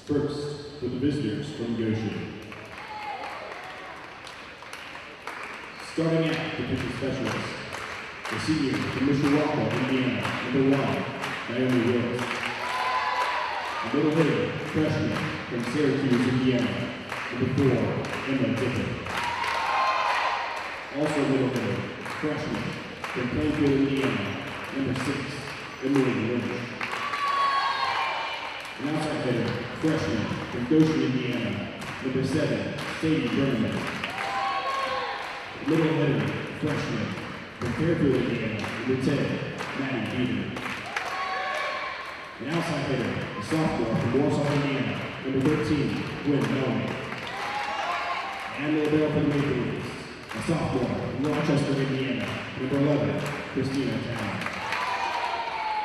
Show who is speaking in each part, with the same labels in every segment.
Speaker 1: First, for the visitors from Goshen. Starting out, the pitching specialist, the senior from Mishawaka, Indiana, number 1, Naomi Wills. A middle hitter, freshman from Syracuse, Indiana, number 4, Emma Dippin. Also middle hitter, freshman from Plainfield, Indiana, number 6, Emily Lynch. An outside hitter, freshman from Goshen, Indiana, number 7, Sadie Berman. Middle hitter, freshman from Fairfield, Indiana, number 10, Maddie Beaver. An outside hitter, a sophomore from Warsaw, Indiana, number 13, Gwen Melman. And the bell for the Maple Leafs, a sophomore from Rochester, Indiana, number 11, Christina Town.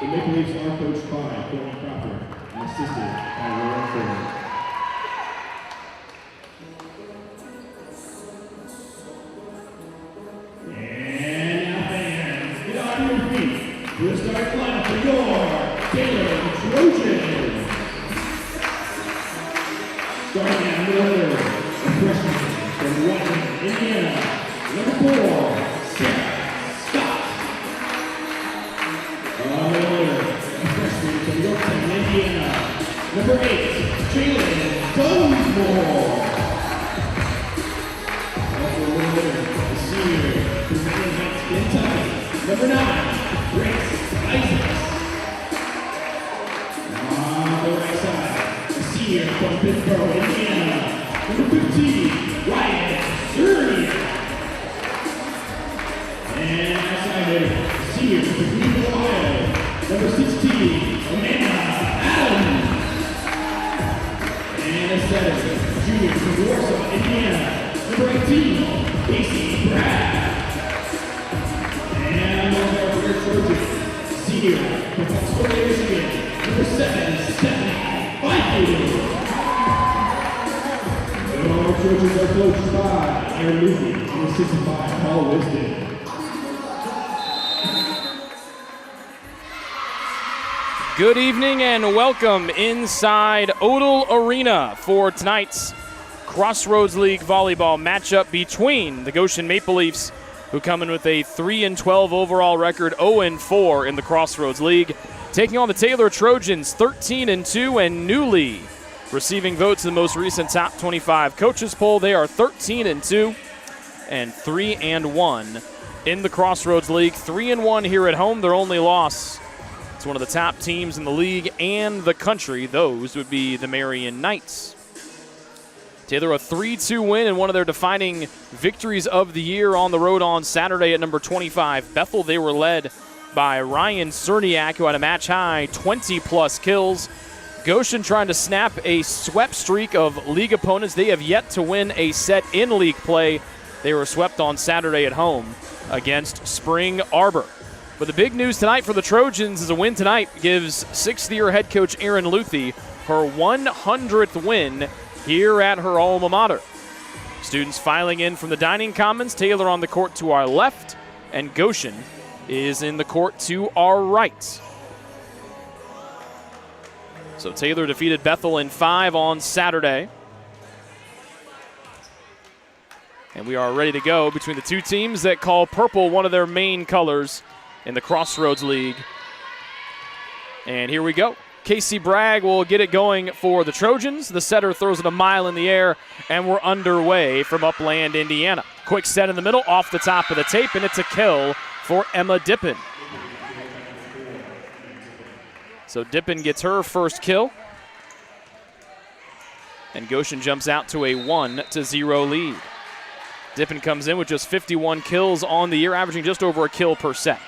Speaker 1: The Maple Leafs are coached by Courtney Crawford and assisted by Laura Ford. We'll start lineup for your Taylor Trojans. Starting at middle order, a freshman from Goshen, Indiana, number 4, Sarah Scott. Middle order, a freshman from Yorktown, Indiana, number 8, Jalen Dunsmore. Also middle order, a senior from Maryland Heights, Kentucky, number 9. Grace Isaacs. On the right side, a senior from Pittsburgh, Indiana, number 15, Ryan Zerniak. And outside there, a senior from Cleveland, Ohio, number 16, Amanda Adams. And a setter, a junior from Warsaw, Indiana, number 18, Casey Bragg. And our Trojans, senior from Pennsylvania, Michigan, number 7, Stephanie Byfield. Our Trojans are coached by Aaron Lucy and assisted by Paul Wisden.
Speaker 2: Good evening and welcome inside Odell Arena for tonight's Crossroads League volleyball matchup between the Goshen Maple Leafs, who come in with a 3-12 overall record, 0-4 in the Crossroads League, taking on the Taylor Trojans, 13-2 and newly receiving votes in the most recent top 25 coaches poll. They are 13-2 and 3-1 in the Crossroads League. 3-1 here at home. Their only loss to one of the top teams in the league and the country. Those would be the Marion Knights. Taylor, a 3-2 win and one of their defining victories of the year on the road on Saturday at number 25, Bethel. They were led by Ryan Cerniak, who had a match-high 20-plus kills. Goshen trying to snap a swept streak of league opponents. They have yet to win a set in league play. They were swept on Saturday at home against Spring Arbor. But the big news tonight for the Trojans is a win tonight gives sixth-year head coach Erin Luthi her 100th win here at her alma mater. Students filing in from the dining commons. Taylor on the court to our left, and Goshen is in the court to our right. So Taylor defeated Bethel in 5 on Saturday. And we are ready to go between the two teams that call purple one of their main colors in the Crossroads League. And here we go. Casey Bragg will get it going for the Trojans. The setter throws it a mile in the air, and we're underway from Upland, Indiana. Quick set in the middle, off the top of the tape, and it's a kill for Emma Dippin. So Dippin gets her first kill, and Goshen jumps out to a 1-0 lead. Dippin comes in with just 51 kills on the year, averaging just over a kill per set.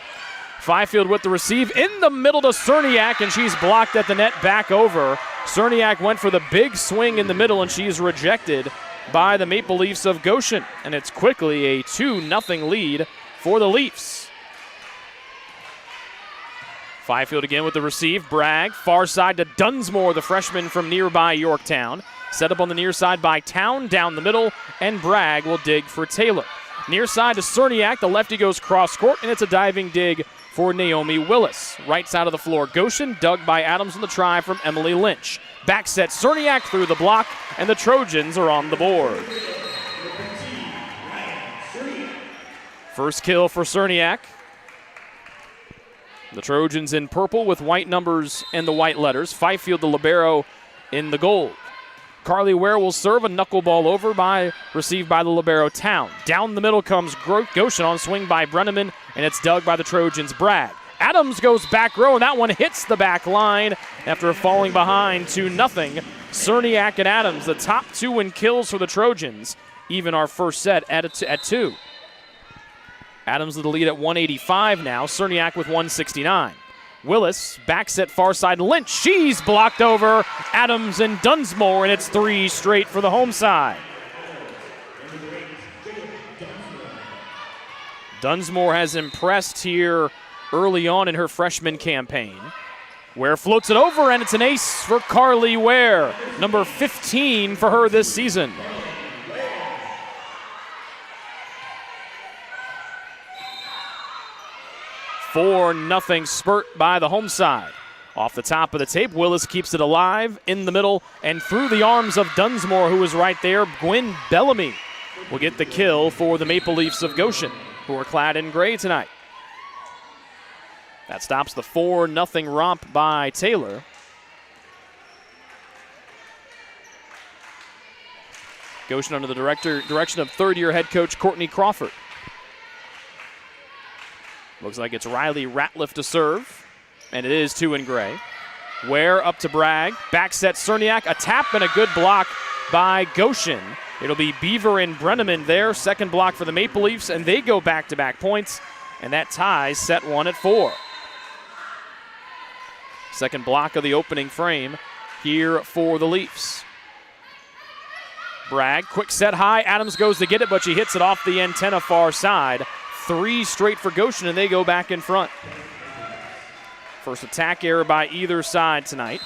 Speaker 2: Fifield with the receive in the middle to Cerniak, and she's blocked at the net back over. Cerniak went for the big swing in the middle, and she's rejected by the Maple Leafs of Goshen. And it's quickly a 2-0 lead for the Leafs. Fifield again with the receive. Bragg, far side to Dunsmore, the freshman from nearby Yorktown. Set up on the near side by Town, down the middle, and Bragg will dig for Taylor. Near side to Cerniak, the lefty goes cross court, and it's a diving dig for Naomi Willis. Right side of the floor, Goshen, dug by Adams on the try from Emily Lynch. Back set Cerniak through the block, and the Trojans are on the board. First kill for Cerniak. The Trojans in purple with white numbers and the white letters. Fifield, the libero, in the gold. Carly Ware will serve a knuckleball received by the libero Town. Down the middle comes Goshen on swing by Brenneman, and it's dug by the Trojans' Bragg. Adams goes back row, and that one hits the back line after falling behind 2-0. Cerniak and Adams, the top two in kills for the Trojans, even our first set at 2. Adams with the lead at 185 now. Cerniak with 169. Willis, back set far side. Lynch, she's blocked over. Adams and Dunsmore, and it's 3 straight for the home side. Dunsmore has impressed here early on in her freshman campaign. Ware floats it over, and it's an ace for Carly Ware. Number 15 for her this season. Nothing spurt by the home side. Off the top of the tape, Willis keeps it alive in the middle and through the arms of Dunsmore, who is right there. Gwen Bellamy will get the kill for the Maple Leafs of Goshen, who are clad in gray tonight. That stops the 4-0 romp by Taylor. Goshen under the direction of third-year head coach Courtney Crawford. Looks like it's Riley Ratliff to serve, and it is 2 in gray. Ware up to Bragg. Back set Cerniak. A tap and a good block by Goshen. It'll be Beaver and Brenneman there. Second block for the Maple Leafs, and they go back-to-back points, and that ties set 1 at 4. Second block of the opening frame here for the Leafs. Bragg, quick set high. Adams goes to get it, but she hits it off the antenna far side. 3 straight for Goshen, and they go back in front. First attack error by either side tonight.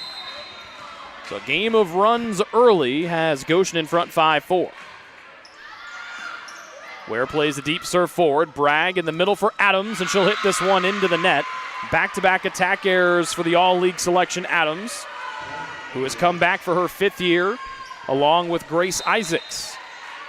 Speaker 2: So a game of runs early has Goshen in front 5-4. Ware plays the deep serve forward. Bragg in the middle for Adams, and she'll hit this one into the net. Back-to-back attack errors for the all-league selection Adams, who has come back for her 5th year, along with Grace Isaacs.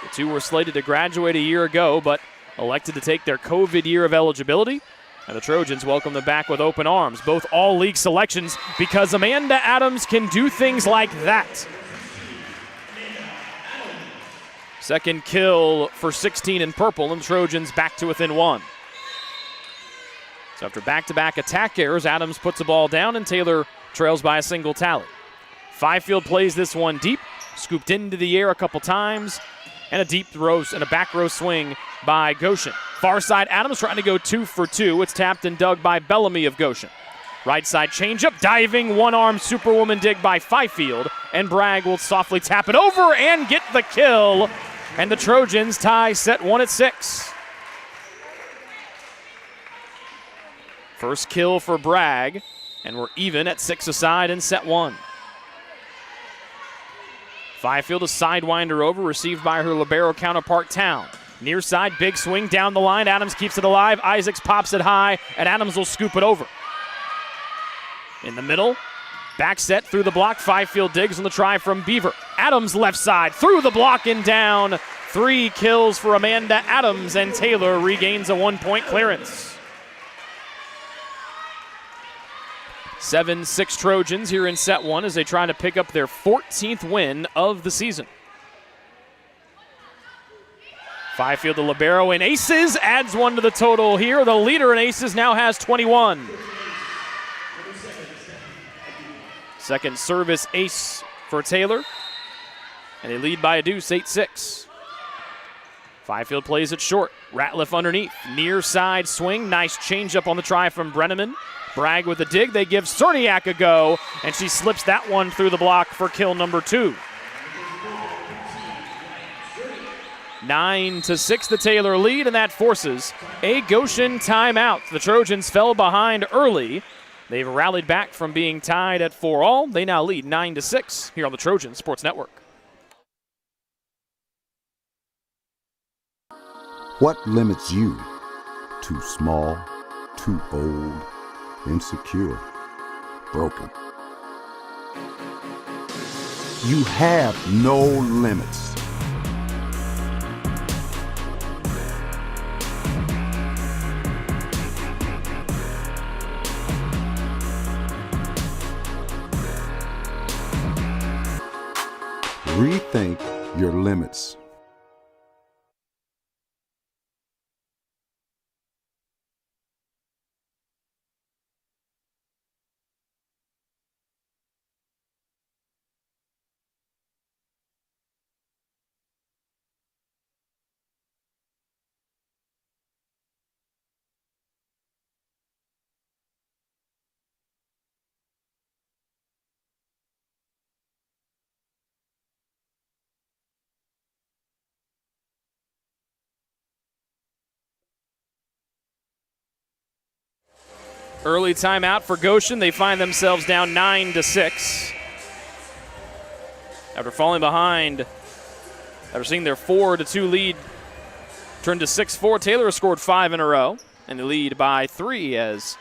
Speaker 2: The two were slated to graduate a year ago, but elected to take their COVID year of eligibility, and the Trojans welcome them back with open arms. Both all-league selections, because Amanda Adams can do things like that. Second kill for 16 in purple, and the Trojans back to within 1. So after back-to-back attack errors, Adams puts the ball down, and Taylor trails by a single tally. Fifield plays this one deep, scooped into the air a couple times, and a deep row and a back row swing by Goshen. Far side, Adams trying to go 2 for 2. It's tapped and dug by Bellamy of Goshen. Right side changeup, diving one-arm superwoman dig by Fifield, and Bragg will softly tap it over and get the kill. And the Trojans tie set 1 at 6. First kill for Bragg, and we're even at 6 aside in set 1. Fifield a sidewinder over, received by her libero counterpart Town. Near side, big swing down the line. Adams keeps it alive. Isaacs pops it high, and Adams will scoop it over. In the middle, back set through the block. Fifield digs on the try from Beaver. Adams left side, through the block and down. 3 kills for Amanda Adams, and Taylor regains a 1-point clearance. 7-6 Trojans here in set 1 as they try to pick up their 14th win of the season. Fifield, the libero in aces, adds 1 to the total here. The leader in aces now has 21. Second service ace for Taylor, and they lead by a deuce, 8-6. Fifield plays it short. Ratliff underneath. Near side swing. Nice changeup on the try from Brenneman. Bragg with the dig. They give Cerniak a go, and she slips that one through the block for kill number 2. 9-6 the Taylor lead, and that forces a Goshen timeout. The Trojans fell behind early. They've rallied back from being tied at 4-all. They now lead 9-6 here on the Trojan Sports Network.
Speaker 3: What limits you? Too small? too old, insecure, broken. You have no limits. Rethink your limits.
Speaker 2: Early timeout for Goshen. They find themselves down 9-6. After falling behind, after seeing their 4-2 lead turn to 6-4, Taylor scored 5 in a row, and they lead by 3 as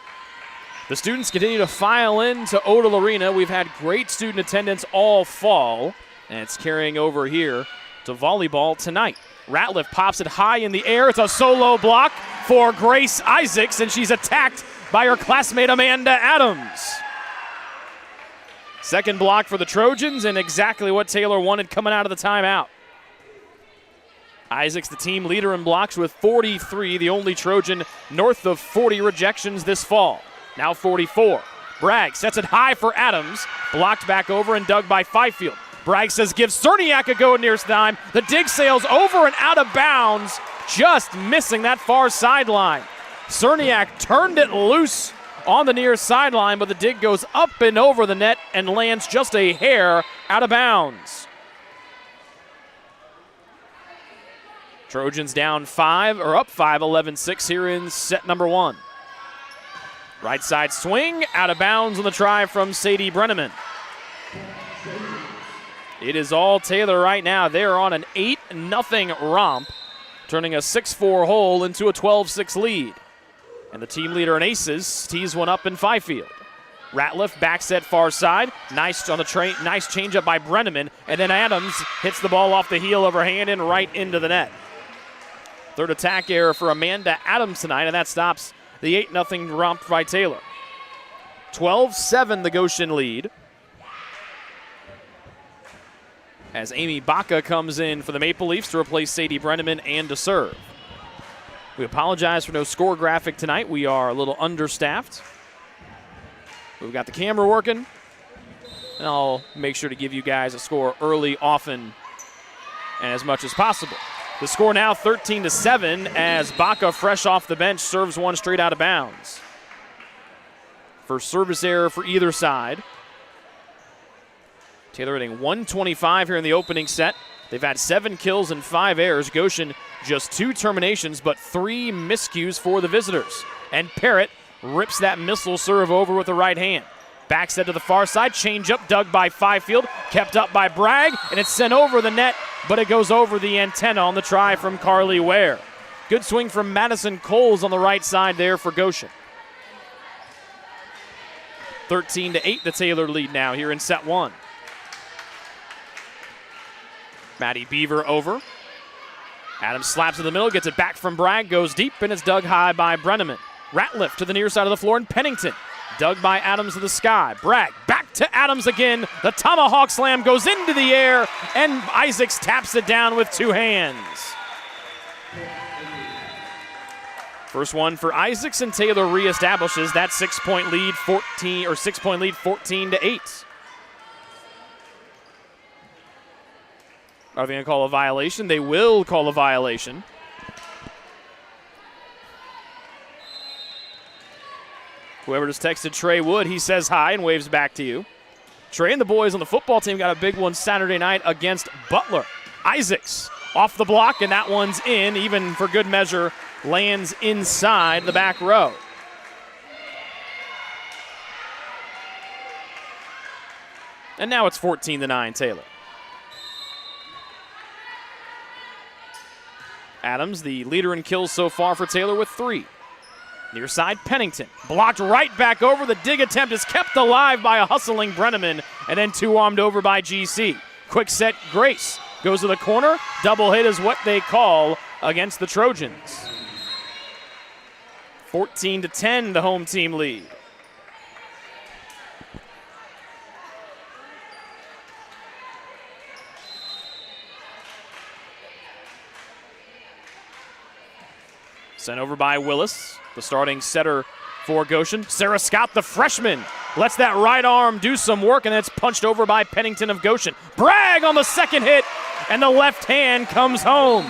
Speaker 2: the students continue to file into Odell Arena. We've had great student attendance all fall, and it's carrying over here to volleyball tonight. Ratliff pops it high in the air. It's a solo block for Grace Isaacs, and she's attacked by her classmate Amanda Adams. Second block for the Trojans, and exactly what Taylor wanted coming out of the timeout. Isaacs, the team leader in blocks with 43, the only Trojan north of 40 rejections this fall. Now 44. Bragg sets it high for Adams, blocked back over and dug by Fifield. Bragg says give Cerniak a go near time. The dig sails over and out of bounds, just missing that far sideline. Cerniak turned it loose on the near sideline, but the dig goes up and over the net and lands just a hair out of bounds. Trojans down 5, or up 5, 11-6 here in set number 1. Right side swing, out of bounds on the try from Sadie Brenneman. It is all Taylor right now. They're on an 8-0 romp, turning a 6-4 hole into a 12-6 lead. And the team leader in aces tees one up in Fifield. Ratliff backs that far side. Nice on the nice changeup by Brenneman. And then Adams hits the ball off the heel of her hand and right into the net. Third attack error for Amanda Adams tonight, and that stops the 8-0 romp by Taylor. 12-7 the Goshen lead. As Amy Baca comes in for the Maple Leafs to replace Sadie Brenneman and to serve. We apologize for no score graphic tonight. We are a little understaffed. We've got the camera working, and I'll make sure to give you guys a score early, often, and as much as possible. The score now 13-7 as Baca, fresh off the bench, serves one straight out of bounds. First service error for either side. Taylor hitting 125 here in the opening set. They've had 7 kills and 5 errors. Goshen just 2 terminations, but 3 miscues for the visitors. And Parrott rips that missile serve over with the right hand. Back set to the far side, change up, dug by Fifield, kept up by Bragg, and it's sent over the net, but it goes over the antenna on the try from Carly Ware. Good swing from Madison Coles on the right side there for Goshen. 13-8 the Taylor lead now here in set 1. Maddie Beaver over. Adams slaps in the middle, gets it back from Bragg, goes deep, and it's dug high by Brenneman. Ratliff to the near side of the floor, and Pennington. Dug by Adams to the sky. Bragg back to Adams again. The tomahawk slam goes into the air, and Isaacs taps it down with 2 hands. First one for Isaacs, and Taylor reestablishes that 6-point lead, 14-8. Are they going to call a violation? They will call a violation. Whoever just texted Trey Wood, he says hi and waves back to you. Trey and the boys on the football team got a big one Saturday night against Butler. Isaacs off the block, and that one's in, even for good measure, lands inside the back row. And now it's 14-9 Taylor. Adams, the leader in kills so far for Taylor with 3. Near side, Pennington. Blocked right back over. The dig attempt is kept alive by a hustling Brenneman, and then two-armed over by GC. Quick set, Grace goes to the corner. Double hit is what they call against the Trojans. 14-10, the home team lead. Sent over by Willis, the starting setter for Goshen. Sarah Scott, the freshman, lets that right arm do some work, and then it's punched over by Pennington of Goshen. Bragg on the second hit, and the left hand comes home.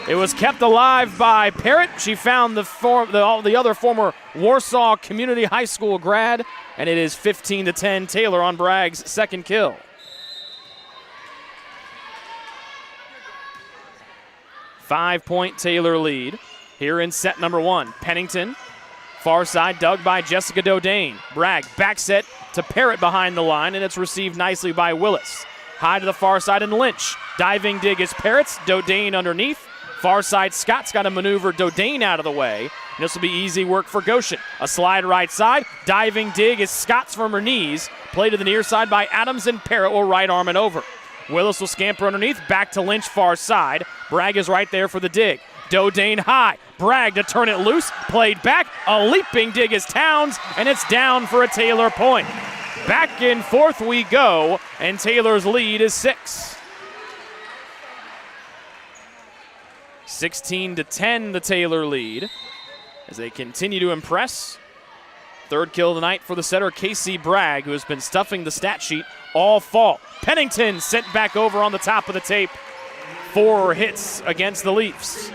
Speaker 2: It was kept alive by Parrott. She found the other former Warsaw Community High School grad, and it is 15-10 Taylor on Bragg's second kill. Five-point Taylor lead here in set number one. Pennington, far side, dug by Jessica Dodane. Bragg, back set to Parrott behind the line, and it's received nicely by Willis. High to the far side, and Lynch. Diving dig is Parrott's, Dodane underneath. Far side, Scott's got to maneuver Dodane out of the way, and this will be easy work for Goshen. A slide right side, diving dig is Scott's from her knees. Play to the near side by Adams, and Parrott will right arm it over. Willis will scamper underneath, back to Lynch, far side. Bragg is right there for the dig. Dodane high, Bragg to turn it loose, played back, a leaping dig is Towns, and it's down for a Taylor point. Back and forth we go, and Taylor's lead is 6. 16-10, the Taylor lead, as they continue to impress. Third kill tonight for the setter, Casey Bragg, who has been stuffing the stat sheet all fall. Pennington sent back over on the top of the tape. 4 hits against the Leafs.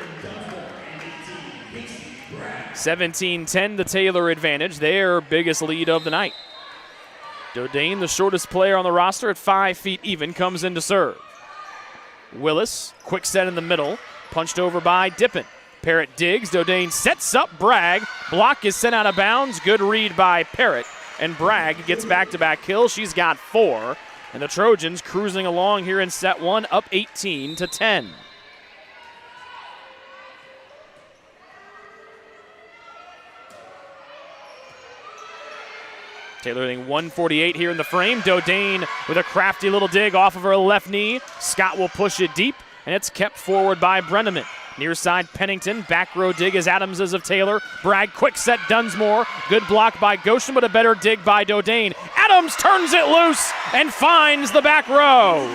Speaker 2: 17-10, the Taylor advantage, their biggest lead of the night. Dodane, the shortest player on the roster at 5 feet even, comes in to serve. Willis, quick set in the middle, punched over by Dippin. Parrott digs, Dodane sets up Bragg. Block is sent out of bounds, good read by Parrott, and Bragg gets back-to-back kills. She's got 4, and the Trojans cruising along here in set one, up 18-10. Taylor hitting 148 here in the frame. Dodane with a crafty little dig off of her left knee. Scott will push it deep, and it's kept forward by Brenneman. Near side, Pennington. Back row dig is Adams as of Taylor. Bragg, quick set, Dunsmore. Good block by Goshen, but a better dig by Dodane. Adams turns it loose and finds the back row.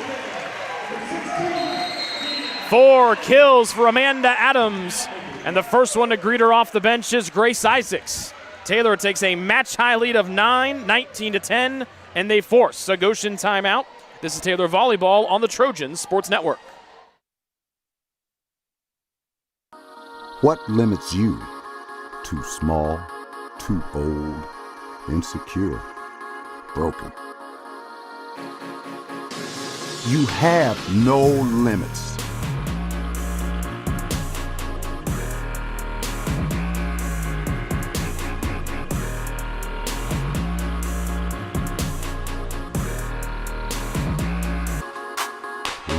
Speaker 2: 4 kills for Amanda Adams, and the first one to greet her off the bench is Grace Isaacs. Taylor takes a match-high lead of 9, 19-10, and they force a Goshen timeout. This is Taylor Volleyball on the Trojans Sports Network.
Speaker 3: What limits you? Too small, too old, insecure, broken. You have no limits.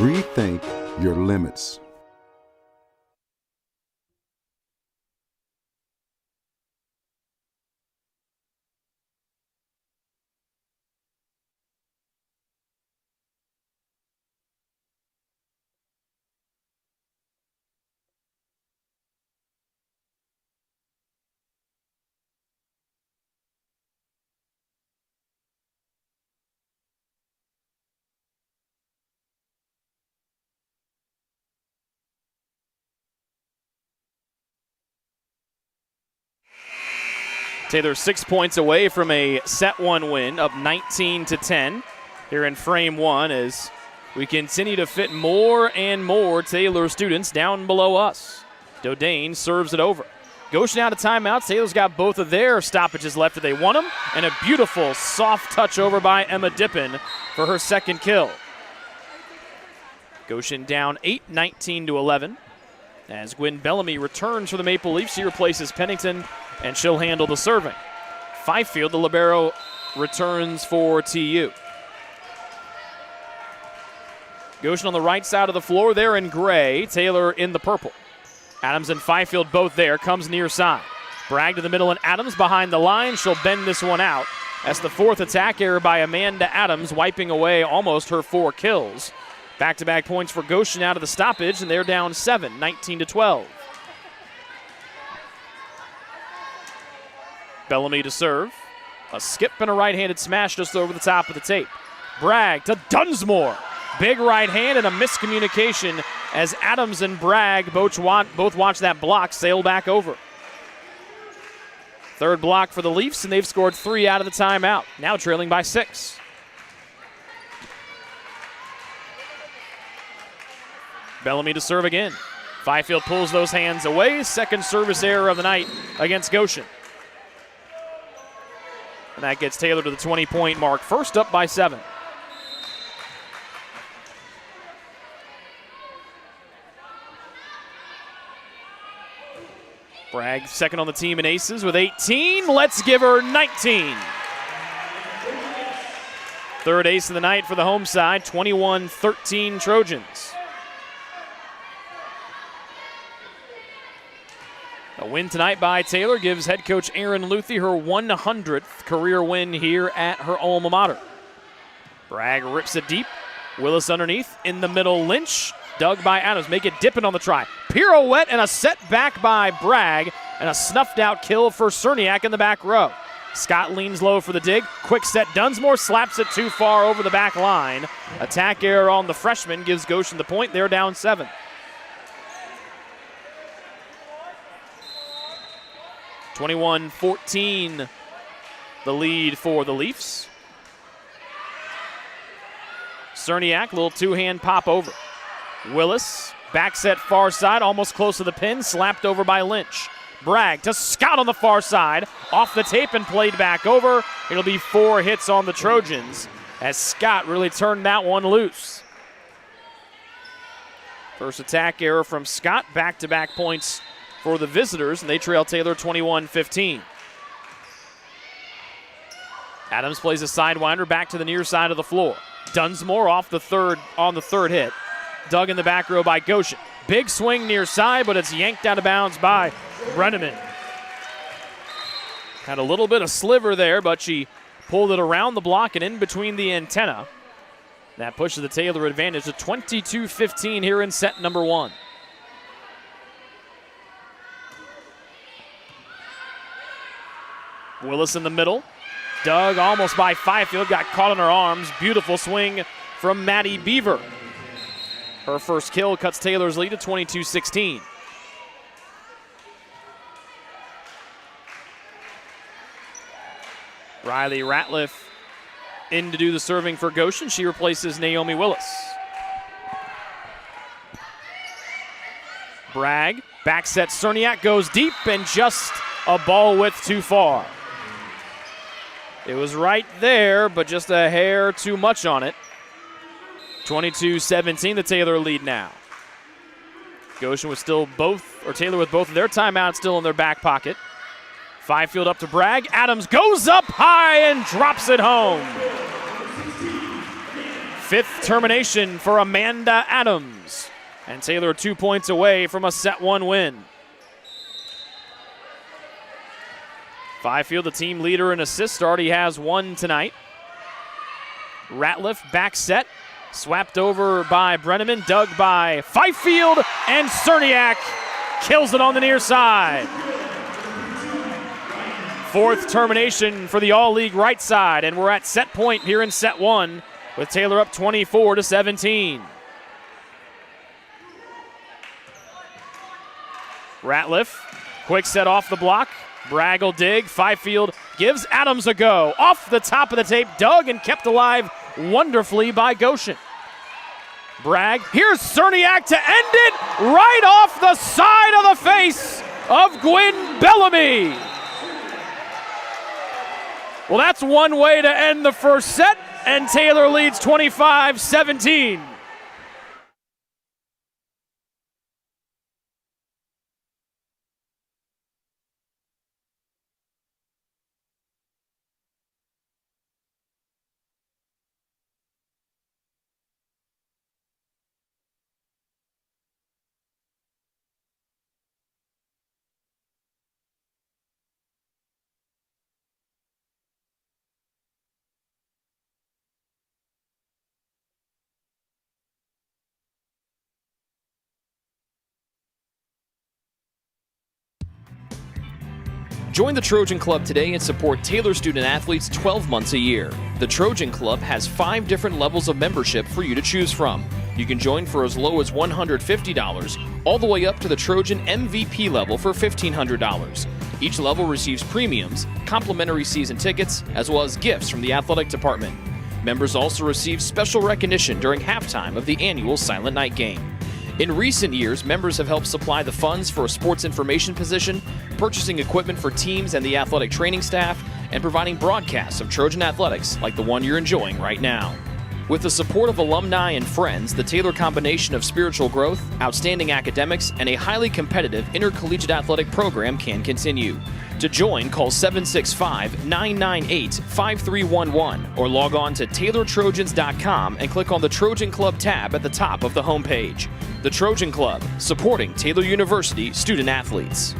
Speaker 3: Rethink your limits.
Speaker 2: Taylor 6 points away from a set one win, up 19-10 here in frame one, as we continue to fit more and more Taylor students down below us. Dodane serves it over. Goshen out of timeouts. Taylor's got both of their stoppages left if they want them, and a beautiful soft touch over by Emma Dippin for her second kill. Goshen down 8, 19-11. As Gwen Bellamy returns for the Maple Leafs, she replaces Pennington, and she'll handle the serving. Fifield, the libero, returns for TU. Goshen on the right side of the floor, there in gray. Taylor in the purple. Adams and Fifield both there, comes near side. Bragg to the middle, and Adams behind the line. She'll bend this one out. That's the fourth attack error by Amanda Adams, wiping away almost her 4 kills. Back-to-back points for Goshen out of the stoppage, and they're down 7, 19-12. Bellamy to serve. A skip and a right-handed smash just over the top of the tape. Bragg to Dunsmore. Big right hand and a miscommunication as Adams and Bragg both watch that block sail back over. Third block for the Leafs, and they've scored 3 out of the timeout. Now trailing by 6. Bellamy to serve again. Fifield pulls those hands away. Second service error of the night against Goshen. And that gets Taylor to the 20-point mark. First up by 7. Bragg second on the team in aces with 18. Let's give her 19. Third ace of the night for the home side, 21-13 Trojans. A win tonight by Taylor gives head coach Erin Luthi her 100th career win here at her alma mater. Bragg rips it deep. Willis underneath. In the middle, Lynch. Dug by Adams. Make it dipping on the try. Pirouette and a set back by Bragg. And a snuffed out kill for Cerniak in the back row. Scott leans low for the dig. Quick set. Dunsmore slaps it too far over the back line. Attack error on the freshman gives Goshen the point. They're down 7. (21-14) the lead for the Leafs. Cerniak, little two-hand pop over. Willis, back set far side, almost close to the pin, slapped over by Lynch. Bragg to Scott on the far side, off the tape and played back over. It'll be 4 hits on the Trojans as Scott really turned that one loose. First attack error from Scott, back-to-back points for the visitors, and they trail Taylor 21-15. Adams plays a sidewinder back to the near side of the floor. Dunsmore off the third on the third hit. Dug in the back row by Goshen. Big swing near side, but it's yanked out of bounds by Brenneman. Had a little bit of sliver there, but she pulled it around the block and in between the antenna. That pushes the Taylor advantage to 22-15 here in set number 1. Willis in the middle. Dug almost by Fifield, got caught in her arms. Beautiful swing from Maddie Beaver. Her first kill cuts Taylor's lead to 22-16. Riley Ratliff in to do the serving for Goshen. She replaces Naomi Willis. Bragg, back set Cerniak goes deep and just a ball width too far. It was right there, but just a hair too much on it. 22-17, the Taylor lead now. Goshen with Taylor with both of their timeouts still in their back pocket. Fifield up to Bragg. Adams goes up high and drops it home. 5th termination for Amanda Adams. And Taylor 2 points away from a set 1 win. Fifield, the team leader in assists, already has 1 tonight. Ratliff back set, swapped over by Brenneman, dug by Fifield, and Cerniak kills it on the near side. 4th termination for the all-league right side, and we're at set point here in set 1 with Taylor up 24-17. Ratliff, quick set off the block. Bragg will dig. Fifield gives Adams a go. Off the top of the tape, dug and kept alive wonderfully by Goshen. Bragg, here's Cerniak to end it right off the side of the face of Gwyn Bellamy. Well, that's one way to end the first set, and Taylor leads 25-17.
Speaker 4: Join the Trojan Club today and support Taylor student athletes 12 months a year. The Trojan Club has 5 different levels of membership for you to choose from. You can join for as low as $150, all the way up to the Trojan MVP level for $1,500. Each level receives premiums, complimentary season tickets, as well as gifts from the athletic department. Members also receive special recognition during halftime of the annual Silent Night game. In recent years, members have helped supply the funds for a sports information position, purchasing equipment for teams and the athletic training staff, and providing broadcasts of Trojan athletics like the one you're enjoying right now. With the support of alumni and friends, the Taylor combination of spiritual growth, outstanding academics, and a highly competitive intercollegiate athletic program can continue. To join, call 765-998-5311 or log on to TaylorTrojans.com and click on the Trojan Club tab at the top of the homepage. The Trojan Club, supporting Taylor University student athletes.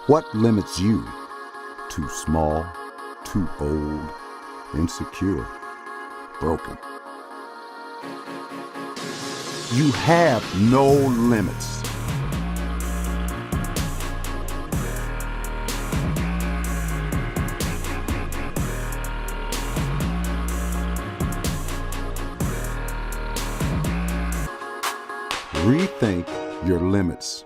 Speaker 3: What limits you? Too small, too old, insecure, broken. You have no limits. Rethink your limits.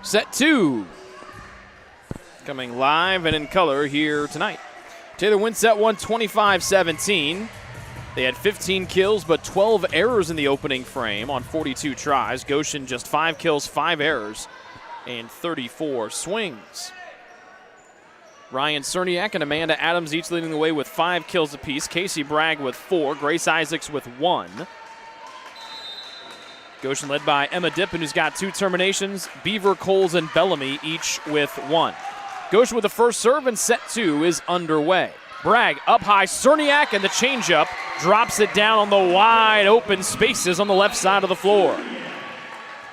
Speaker 2: Set 2 coming live and in color here tonight. Taylor wins set 1 25-17. They had 15 kills but 12 errors in the opening frame on 42 tries. Goshen just 5 kills, 5 errors, and 34 swings. Ryan Cerniak and Amanda Adams each leading the way with 5 kills apiece. Casey Bragg with 4, Grace Isaacs with 1. Goshen led by Emma Dippin, who's got 2 terminations. Beaver, Coles, and Bellamy each with 1. Goshen with the first serve, and set 2 is underway. Bragg up high, Cerniak, and the changeup drops it down on the wide open spaces on the left side of the floor.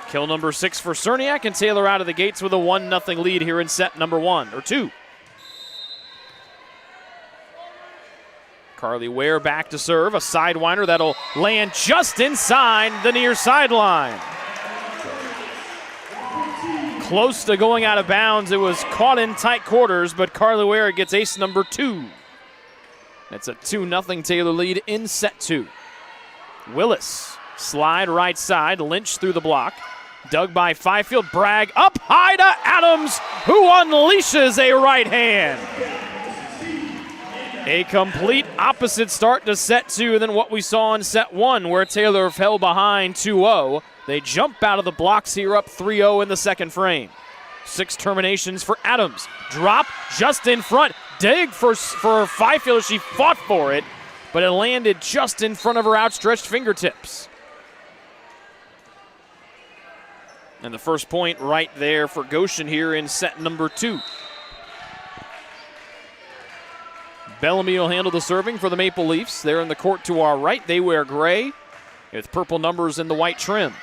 Speaker 2: Kill number 6 for Cerniak, and Taylor out of the gates with a 1-0 lead here in set number 2. Carly Ware back to serve, a sidewinder that'll land just inside the near sideline. Close to going out of bounds. It was caught in tight quarters, but Carly Ware gets ace number 2. It's a 2-0 Taylor lead in set 2. Willis, slide right side, Lynch through the block. Dug by Fifield, Bragg up high to Adams, who unleashes a right hand. A complete opposite start to set 2 than what we saw in set 1, where Taylor fell behind 2-0. They jump out of the blocks here up 3-0 in the second frame. 6 terminations for Adams. Drop just in front. Dig for Fifield. She fought for it, but it landed just in front of her outstretched fingertips. And the first point right there for Goshen here in set number 2. Bellamy will handle the serving for the Maple Leafs. They're in the court to our right. They wear gray with purple numbers in the white trim.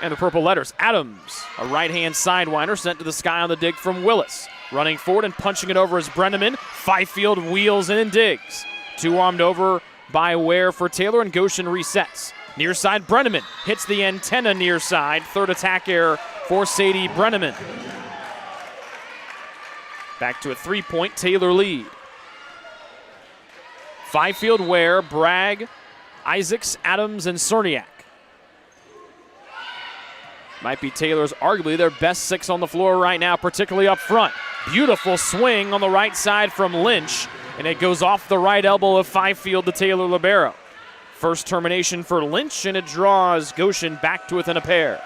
Speaker 2: and the purple letters. Adams, a right-hand sidewinder sent to the sky on the dig from Willis. Running forward and punching it over is Brenneman. Fifield wheels in and digs. Two-armed over by Ware for Taylor, and Goshen resets. Near side, Brenneman hits the antenna near side. Third attack error for Sadie Brenneman. Back to a 3-point Taylor lead. Fifield, Ware, Bragg, Isaacs, Adams, and Cerniak. Might be Taylor's arguably their best 6 on the floor right now, particularly up front. Beautiful swing on the right side from Lynch, and it goes off the right elbow of Fifield to Taylor libero. First termination for Lynch, and it draws Goshen back to within a pair.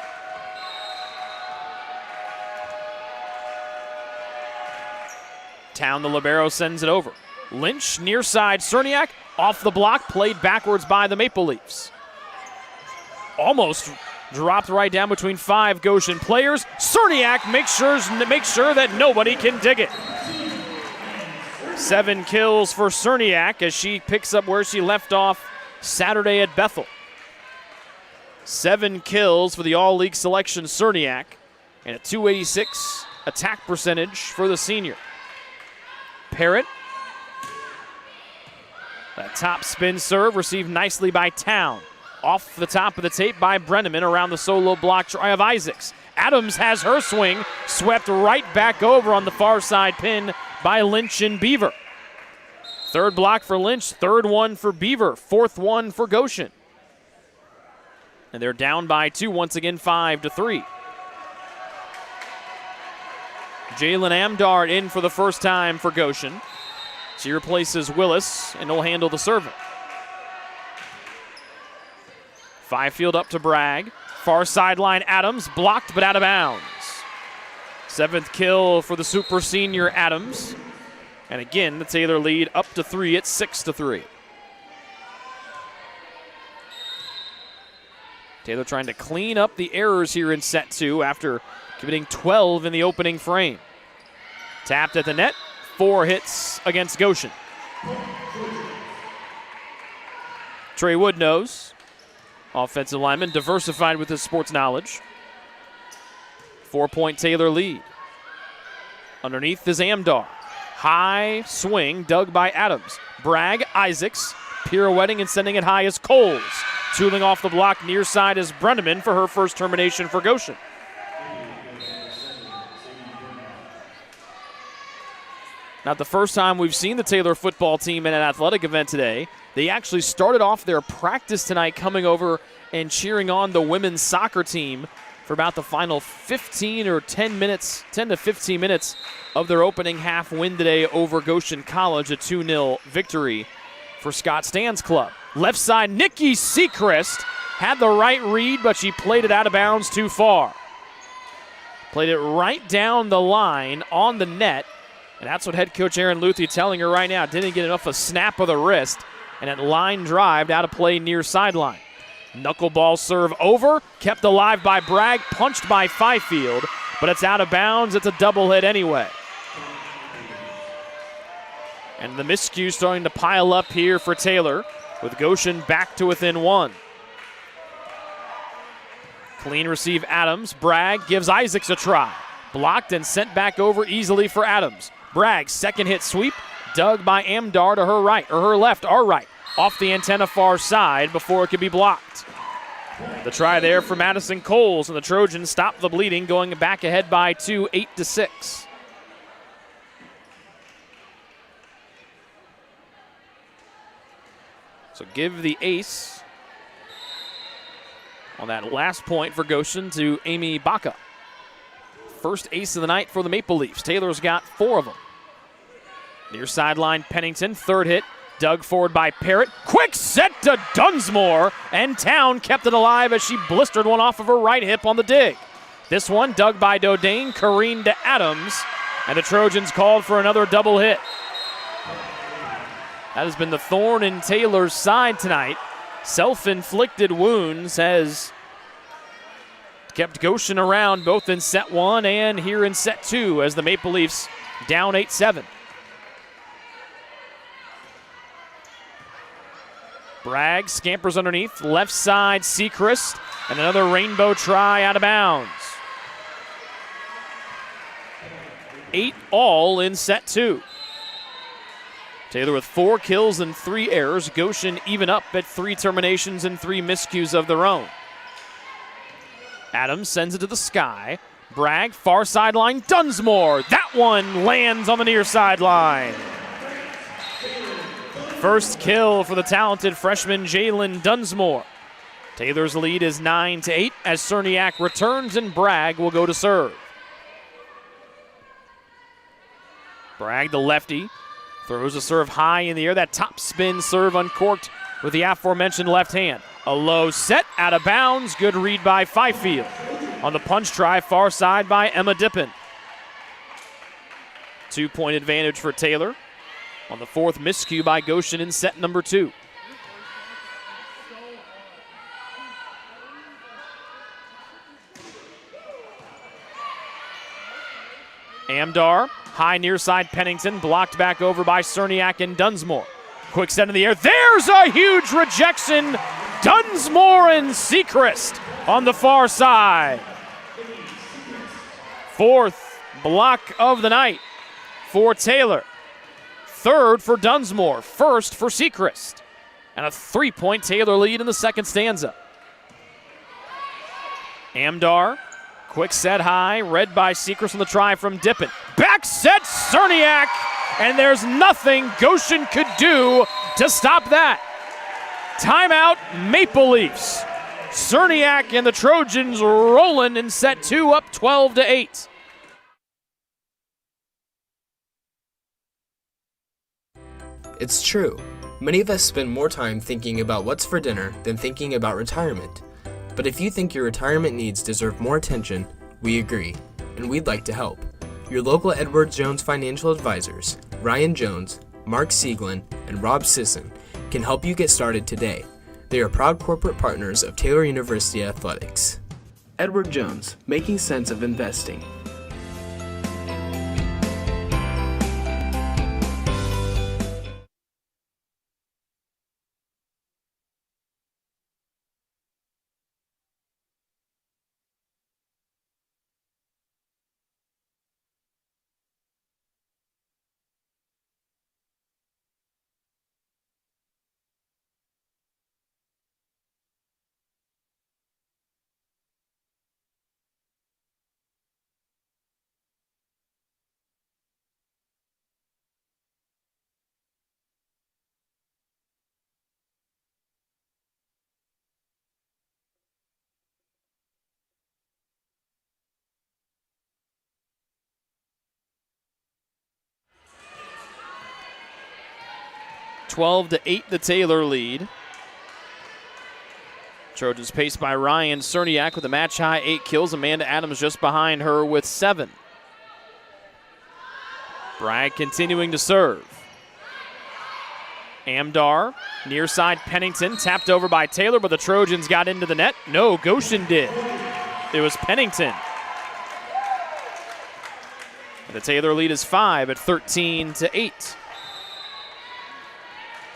Speaker 2: Town, the libero, sends it over. Lynch, near side, Cerniak, off the block, played backwards by the Maple Leafs. Almost dropped right down between 5 Goshen players. Cerniak makes sure that nobody can dig it. 7 kills for Cerniak as she picks up where she left off Saturday at Bethel. 7 kills for the all-league selection Cerniak, and a .286 attack percentage for the senior. Parrott. That top spin serve received nicely by Town. Off the top of the tape by Brenneman around the solo block try of Isaacs. Adams has her swing, swept right back over on the far side pin by Lynch and Beaver. Third block for Lynch, third one for Beaver, fourth one for Goshen. And they're down by 2 once again, 5-3. Jalen Amdar in for the first time for Goshen. She replaces Willis and will handle the serving. Fifield up to Bragg. Far sideline Adams, blocked but out of bounds. 7th kill for the super senior Adams. And again, the Taylor lead up to 3 at 6-3. Taylor trying to clean up the errors here in set 2 after committing 12 in the opening frame. Tapped at the net, 4 hits against Goshen. Trey Woodnose, offensive lineman, diversified with his sports knowledge. 4-point Taylor lead. Underneath is Amdar. High swing dug by Adams. Bragg, Isaacs, pirouetting and sending it high as Coles. Tooling off the block near side is Brenneman for her first termination for Goshen. Not the first time we've seen the Taylor football team in an athletic event today. They actually started off their practice tonight coming over and cheering on the women's soccer team for about the final 15 or 10 to 15 minutes of their opening half win today over Goshen College, a 2-0 victory for Scott Stan's club. Left side, Nikki Sechrist had the right read, but she played it out of bounds too far. Played it right down the line on the net. And that's what head coach Aaron Luthi telling her right now. Didn't get enough of a snap of the wrist. And that line drive out of play near sideline. Knuckleball serve over. Kept alive by Bragg. Punched by Fifield. But it's out of bounds. It's a double hit anyway. And the miscue starting to pile up here for Taylor, with Goshen back to within 1. Clean receive Adams. Bragg gives Isaacs a try. Blocked and sent back over easily for Adams. Bragg, second hit sweep, dug by Amdar to her right, or her left, our right, off the antenna far side before it could be blocked. The try there for Madison Coles, and the Trojans stop the bleeding, going back ahead by 2, 8-6. So give the ace on that last point for Goshen to Amy Baca. First ace of the night for the Maple Leafs. Taylor's got 4 of them. Near sideline, Pennington, third hit, dug forward by Parrott. Quick set to Dunsmore, and Town kept it alive as she blistered one off of her right hip on the dig. This one dug by Dodane, careened to Adams, and the Trojans called for another double hit. That has been the thorn in Taylor's side tonight. Self-inflicted wounds has kept Goshen around both in set 1 and here in set 2 as the Maple Leafs down 8-7. Bragg scampers underneath, left side Sechrist, and another rainbow try out of bounds. 8 all in set 2. Taylor with 4 kills and 3 errors. Goshen even up at 3 terminations and 3 miscues of their own. Adams sends it to the sky. Bragg, far sideline, Dunsmore. That one lands on the near sideline. First kill for the talented freshman Jalen Dunsmore. Taylor's lead is 9-8 as Cerniak returns and Bragg will go to serve. Bragg, the lefty, throws a serve high in the air. That top spin serve uncorked with the aforementioned left hand. A low set, out of bounds. Good read by Fifield. On the punch try, far side by Emma Dippin. 2-point advantage for Taylor on the 4th miscue by Goshen in set number 2. Amdar, high near side Pennington, blocked back over by Cerniak and Dunsmore. Quick set in the air. There's a huge rejection. Dunsmore and Sechrist on the far side. 4th block of the night for Taylor. 3rd for Dunsmore. 1st for Sechrist. And a 3-point Taylor lead in the second stanza. Amdar, quick set high, read by Sechrist on the try from Dippin. Back set Cerniak, and there's nothing Goshen could do to stop that. Timeout, Maple Leafs. Cerniak and the Trojans rolling in set 2, up 12-8.
Speaker 5: It's true. Many of us spend more time thinking about what's for dinner than thinking about retirement. But if you think your retirement needs deserve more attention, we agree, and we'd like to help. Your local Edward Jones financial advisors, Ryan Jones, Mark Sieglin, and Rob Sisson, can help you get started today. They are proud corporate partners of Taylor University Athletics. Edward Jones, making sense of investing.
Speaker 2: (12-8) the Taylor lead. Trojans paced by Ryan Cerniak with a match-high 8 kills. Amanda Adams just behind her with 7. Bragg continuing to serve. Amdar, near side Pennington, tapped over by Taylor, but the Trojans got into the net. No, Goshen did. It was Pennington. The Taylor lead is 5 at 13-8.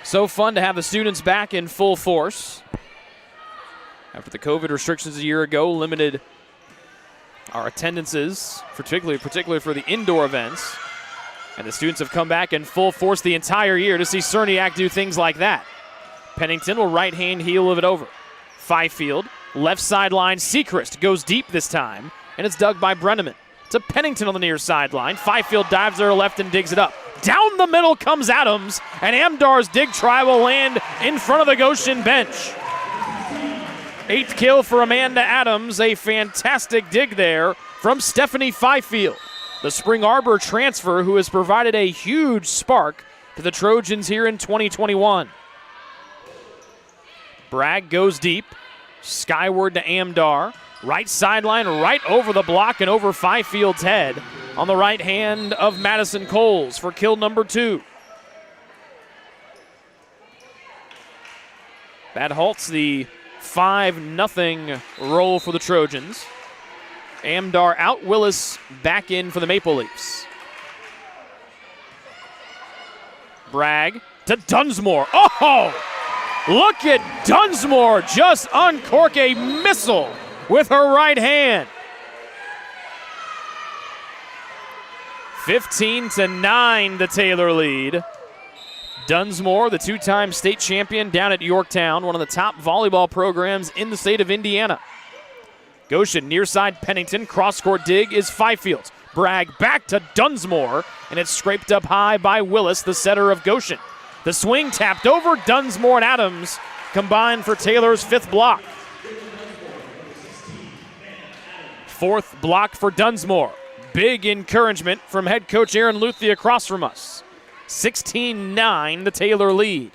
Speaker 2: So fun to have the students back in full force. After the COVID restrictions a year ago limited our attendances, particularly for the indoor events. And the students have come back in full force the entire year to see Cerniak do things like that. Pennington will right-hand heel of it over. Fifield, left sideline, Sechrist goes deep this time, and it's dug by Brenneman. To Pennington on the near sideline. Fifield dives there left and digs it up. Down the middle comes Adams, and Amdar's dig try will land in front of the Goshen bench. 8th kill for Amanda Adams. A fantastic dig there from Stephanie Fifield, the Spring Arbor transfer who has provided a huge spark to the Trojans here in 2021. Bragg goes deep, skyward to Amdar. Right sideline, right over the block and over Fifield's head on the right hand of Madison Coles for kill number 2. That halts the 5-0 roll for the Trojans. Amdar out, Willis back in for the Maple Leafs. Bragg to Dunsmore. Oh! Look at Dunsmore just uncork a missile with her right hand. 15-9, the Taylor lead. Dunsmore, the two-time state champion down at Yorktown, one of the top volleyball programs in the state of Indiana. Goshen near side Pennington, cross-court dig is Fifield. Bragg back to Dunsmore, and it's scraped up high by Willis, the setter of Goshen. The swing tapped over, Dunsmore and Adams combined for Taylor's fifth block. Fourth block for Dunsmore. Big encouragement from head coach Aaron Luthi across from us. 16-9, the Taylor lead.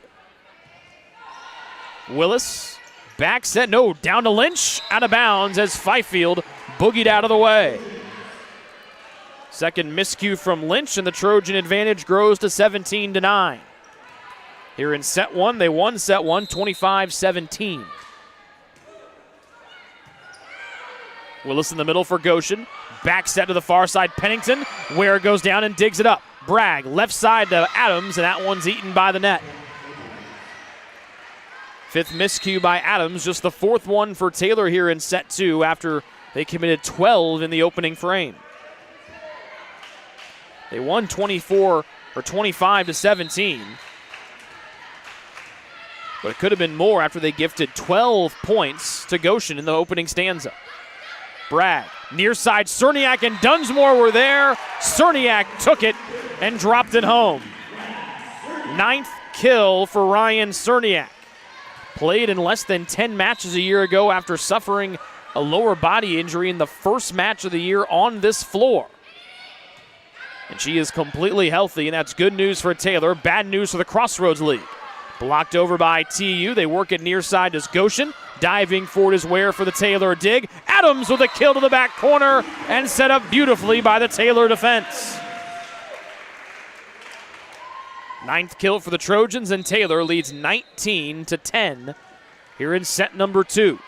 Speaker 2: Willis, back set, no, down to Lynch, out of bounds as Fifield boogied out of the way. Second miscue from Lynch, and the Trojan advantage grows to 17-9. Here in set one, they won set one, 25-17. Willis in the middle for Goshen. Back set to the far side, Pennington. Ware goes down and digs it up. Bragg, left side to Adams, and that one's eaten by the net. Fifth miscue by Adams, just the fourth one for Taylor here in set two after they committed 12 in the opening frame. They won 25-17. But it could have been more after they gifted 12 points to Goshen in the opening stanza. Bragg, near side, Cerniak and Dunsmore were there. Cerniak took it and dropped it home. Ninth kill for Ryan Cerniak. Played in less than 10 matches a year ago after suffering a lower body injury in the first match of the year on this floor. And she is completely healthy, and that's good news for Taylor, bad news for the Crossroads League. Blocked over by TU. They work it near side as Goshen. Diving forward is Ware for the Taylor dig. Adams with a kill to the back corner and set up beautifully by the Taylor defense. Ninth kill for the Trojans, and Taylor leads 19-10 here in set number two.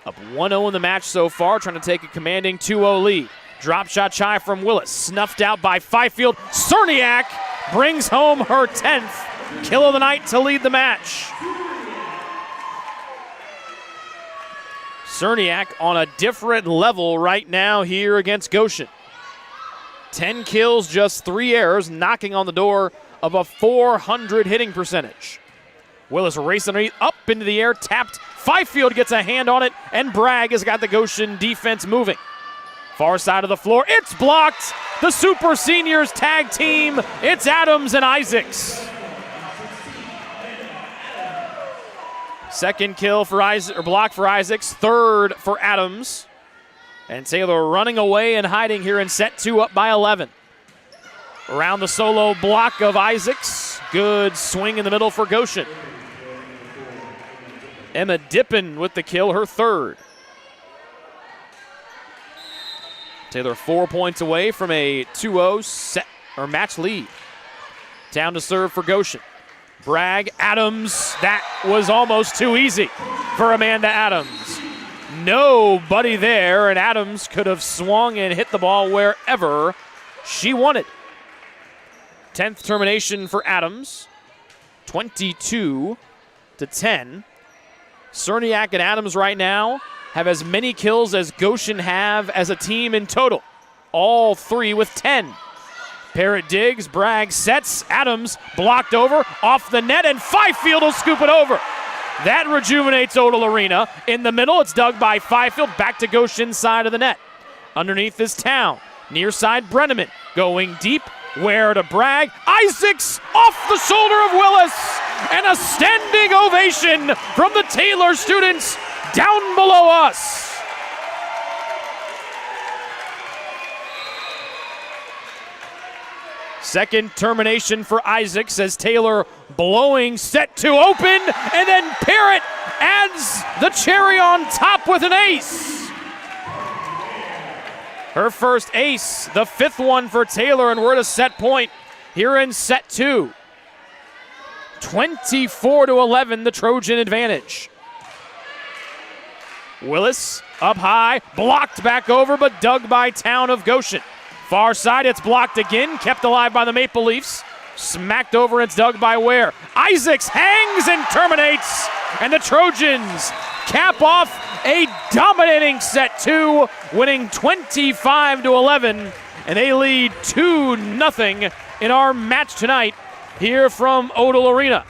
Speaker 2: Up 1-0 in the match so far, trying to take a commanding 2-0 lead. Drop shot shy from Willis, snuffed out by Fifield. Cerniak brings home her 10th kill of the night to lead the match. Cerniak on a different level right now here against Goshen. 10 kills, just 3 errors, knocking on the door of a 400 hitting percentage. Willis racing up into the air, tapped. Fifield gets a hand on it, and Bragg has got the Goshen defense moving. Far side of the floor, it's blocked. The Super Seniors tag team, it's Adams and Isaacs. Second kill for block for Isaacs, third for Adams. And Taylor running away and hiding here in set two, up by 11. Around the solo block of Isaacs. Good swing in the middle for Goshen. Emma Dippin with the kill, her third. Taylor 4 points away from a 2-0 set or match lead. Down to serve for Goshen. Bragg, Adams, that was almost too easy for Amanda Adams. Nobody there, and Adams could have swung and hit the ball wherever she wanted. 10th termination for Adams, 22-10. Cerniak and Adams right now have as many kills as Goshen have as a team in total. All three with 10. Parrott digs, Bragg sets, Adams blocked over, off the net, and Fifield will scoop it over. That rejuvenates Odell Arena. In the middle, it's dug by Fifield, back to Goshen's side of the net. Underneath is Town, near side Brenneman, going deep, Ware to Bragg, Isaacs off the shoulder of Willis, and a standing ovation from the Taylor students down below us. Second termination for Isaacs as Taylor blowing set to open, and then Parrott adds the cherry on top with an ace. Her first ace, the fifth one for Taylor, and we're at a set point here in set two. 24-11, the Trojan advantage. Willis up high, blocked back over, but dug by Town of Goshen. Far side, it's blocked again, kept alive by the Maple Leafs. Smacked over, and it's dug by Ware. Isaacs hangs and terminates, and the Trojans cap off a dominating set two, winning 25-11, and they lead 2-0 in our match tonight here from Odell Arena.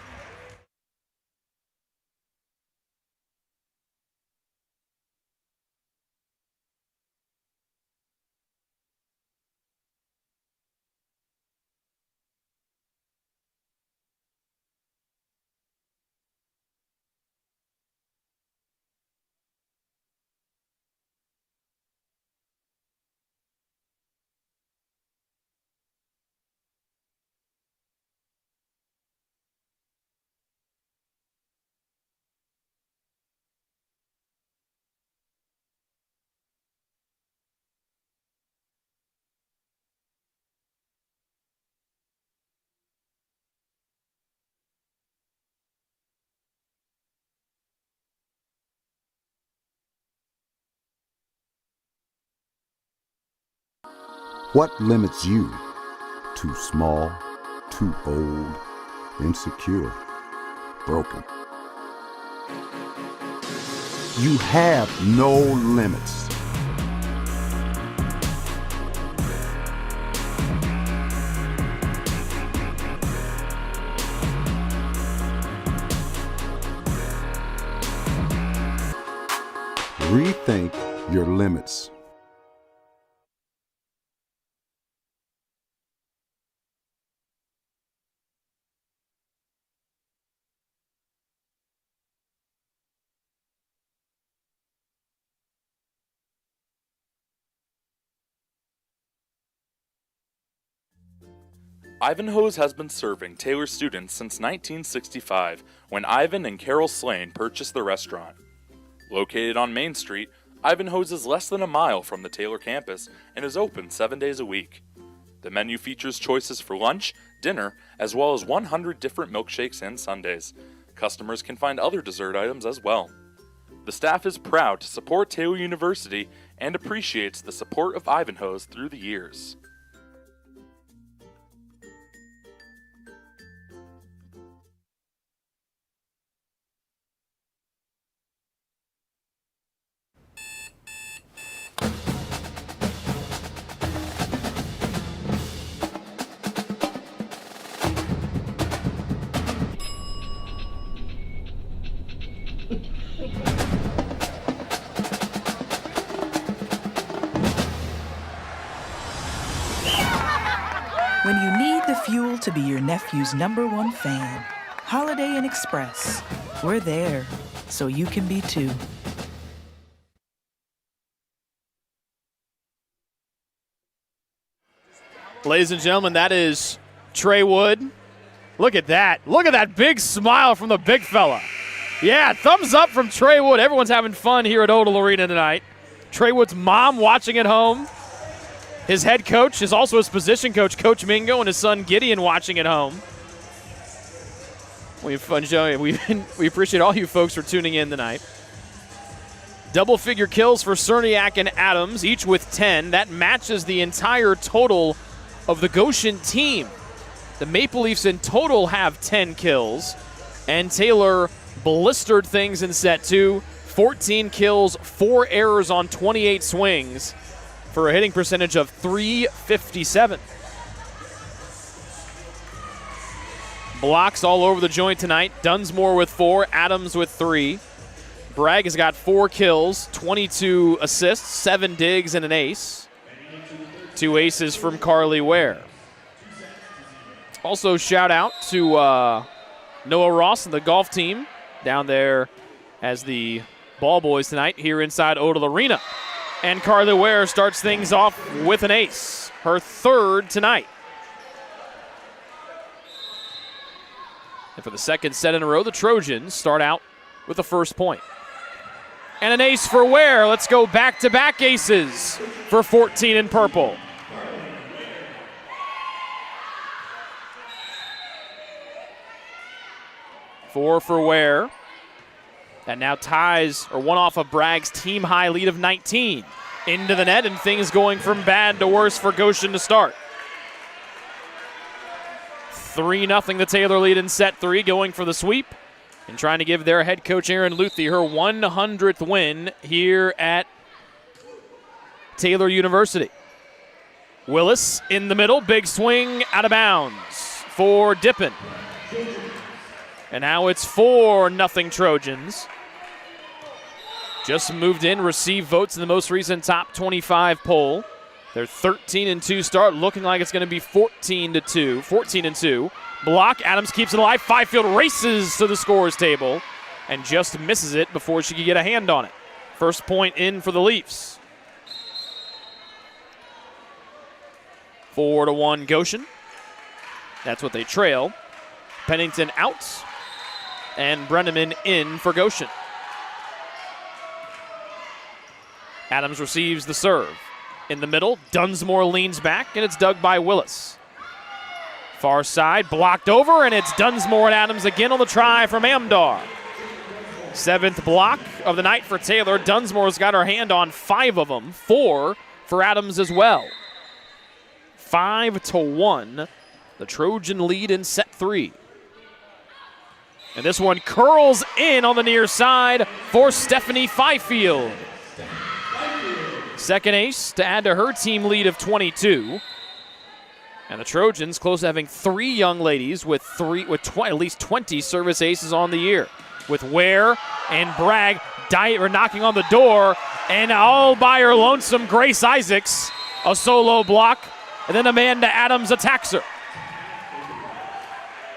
Speaker 3: What limits you? Too small, too old, insecure, broken. You have no limits. Rethink your limits.
Speaker 6: Ivanhoe's has been serving Taylor students since 1965, when Ivan and Carol Slane purchased the restaurant. Located on Main Street, Ivanhoe's is less than a mile from the Taylor campus and is open 7 days a week. The menu features choices for lunch, dinner, as well as 100 different milkshakes and sundaes. Customers can find other dessert items as well. The staff is proud to support Taylor University and appreciates the support of Ivanhoe's through the years.
Speaker 7: When you need the fuel to be your nephew's #1 fan, Holiday Inn Express. We're there, so you can be too.
Speaker 2: Ladies and gentlemen, that is Trey Wood. Look at that. Look at that big smile from the big fella. Yeah, thumbs up from Trey Wood. Everyone's having fun here at Odell Arena tonight. Trey Wood's mom watching at home. His head coach is also his position coach, Coach Mingo, and his son Gideon watching at home. We have fun showing. We appreciate all you folks for tuning in tonight. Double-figure kills for Cerniak and Adams, each with 10. That matches the entire total of the Goshen team. The Maple Leafs in total have 10 kills, and Taylor blistered things in set two. 14 kills, 4 errors on 28 swings, for a hitting percentage of .357. Blocks all over the joint tonight. Dunsmore with 4, Adams with 3. Bragg has got 4 kills, 22 assists, 7 digs, and an ace. 2 aces from Carly Ware. Also shout out to Noah Ross and the golf team down there as the ball boys tonight here inside Odell Arena. And Carly Ware starts things off with an ace, her 3rd tonight. And for the 2nd set in a row, the Trojans start out with the first point. And an ace for Ware. Let's go back-to-back aces for 14 in purple. Four for Ware. That now ties, or one off of Bragg's team-high lead of 19. Into the net, and things going from bad to worse for Goshen to start. 3-0 the Taylor lead in set 3, going for the sweep and trying to give their head coach Aaron Luthi her 100th win here at Taylor University. Willis in the middle, big swing, out of bounds for Dippin. And now it's 4-0 Trojans. Just moved in, received votes in the most recent top 25 poll. Their 13-2 start looking like it's going to be 14-2. Block, Adams keeps it alive. Fifield races to the scores table and just misses it before she could get a hand on it. First point in for the Leafs. 4-1 Goshen. That's what they trail. Pennington out and Brenneman in for Goshen. Adams receives the serve. In the middle, Dunsmore leans back, and it's dug by Willis. Far side, blocked over, and it's Dunsmore and Adams again on the try from Amdar. 7th block of the night for Taylor. Dunsmore's got her hand on 5 of them, 4 for Adams as well. 5-1, the Trojan lead in set 3. And this one curls in on the near side for Stephanie Fifield. Second ace to add to her team lead of 22. And the Trojans close to having 3 young ladies with at least 20 service aces on the year. With Ware and Bragg knocking on the door, and all by her lonesome Grace Isaacs, a solo block, and then Amanda Adams attacks her.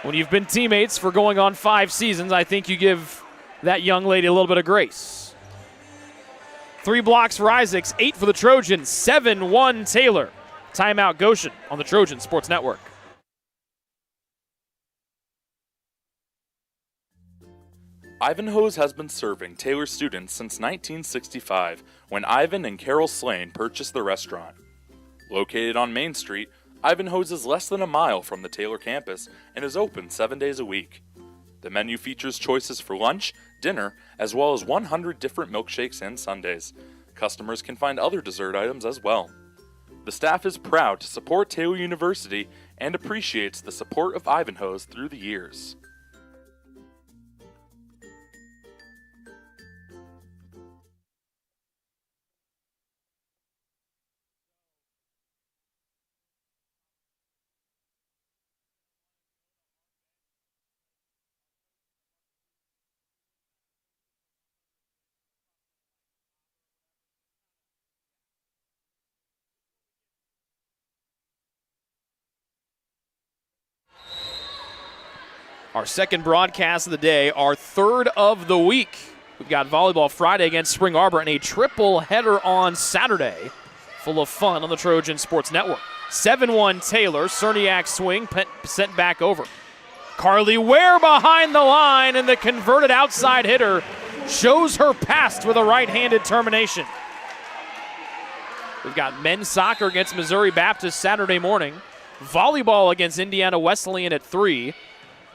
Speaker 2: When you've been teammates for going on 5 seasons, I think you give that young lady a little bit of grace. 3 blocks for Isaacs, 8 for the Trojans, 7-1 Taylor. Timeout Goshen on the Trojan Sports Network.
Speaker 6: Ivanhoe's has been serving Taylor students since 1965 when Ivan and Carol Slane purchased the restaurant. Located on Main Street, Ivanhoe's is less than a mile from the Taylor campus and is open 7 days a week. The menu features choices for lunch, dinner, as well as 100 different milkshakes and sundaes. Customers can find other dessert items as well. The staff is proud to support Taylor University and appreciates the support of Ivanhoe's through the years.
Speaker 2: Our second broadcast of the day, our third of the week. We've got volleyball Friday against Spring Arbor and a triple header on Saturday. Full of fun on the Trojan Sports Network. 7-1 Taylor, Cerniak swing, sent back over. Carly Ware behind the line, and the converted outside hitter shows her past with a right-handed termination. We've got men's soccer against Missouri Baptist Saturday morning. Volleyball against Indiana Wesleyan at 3.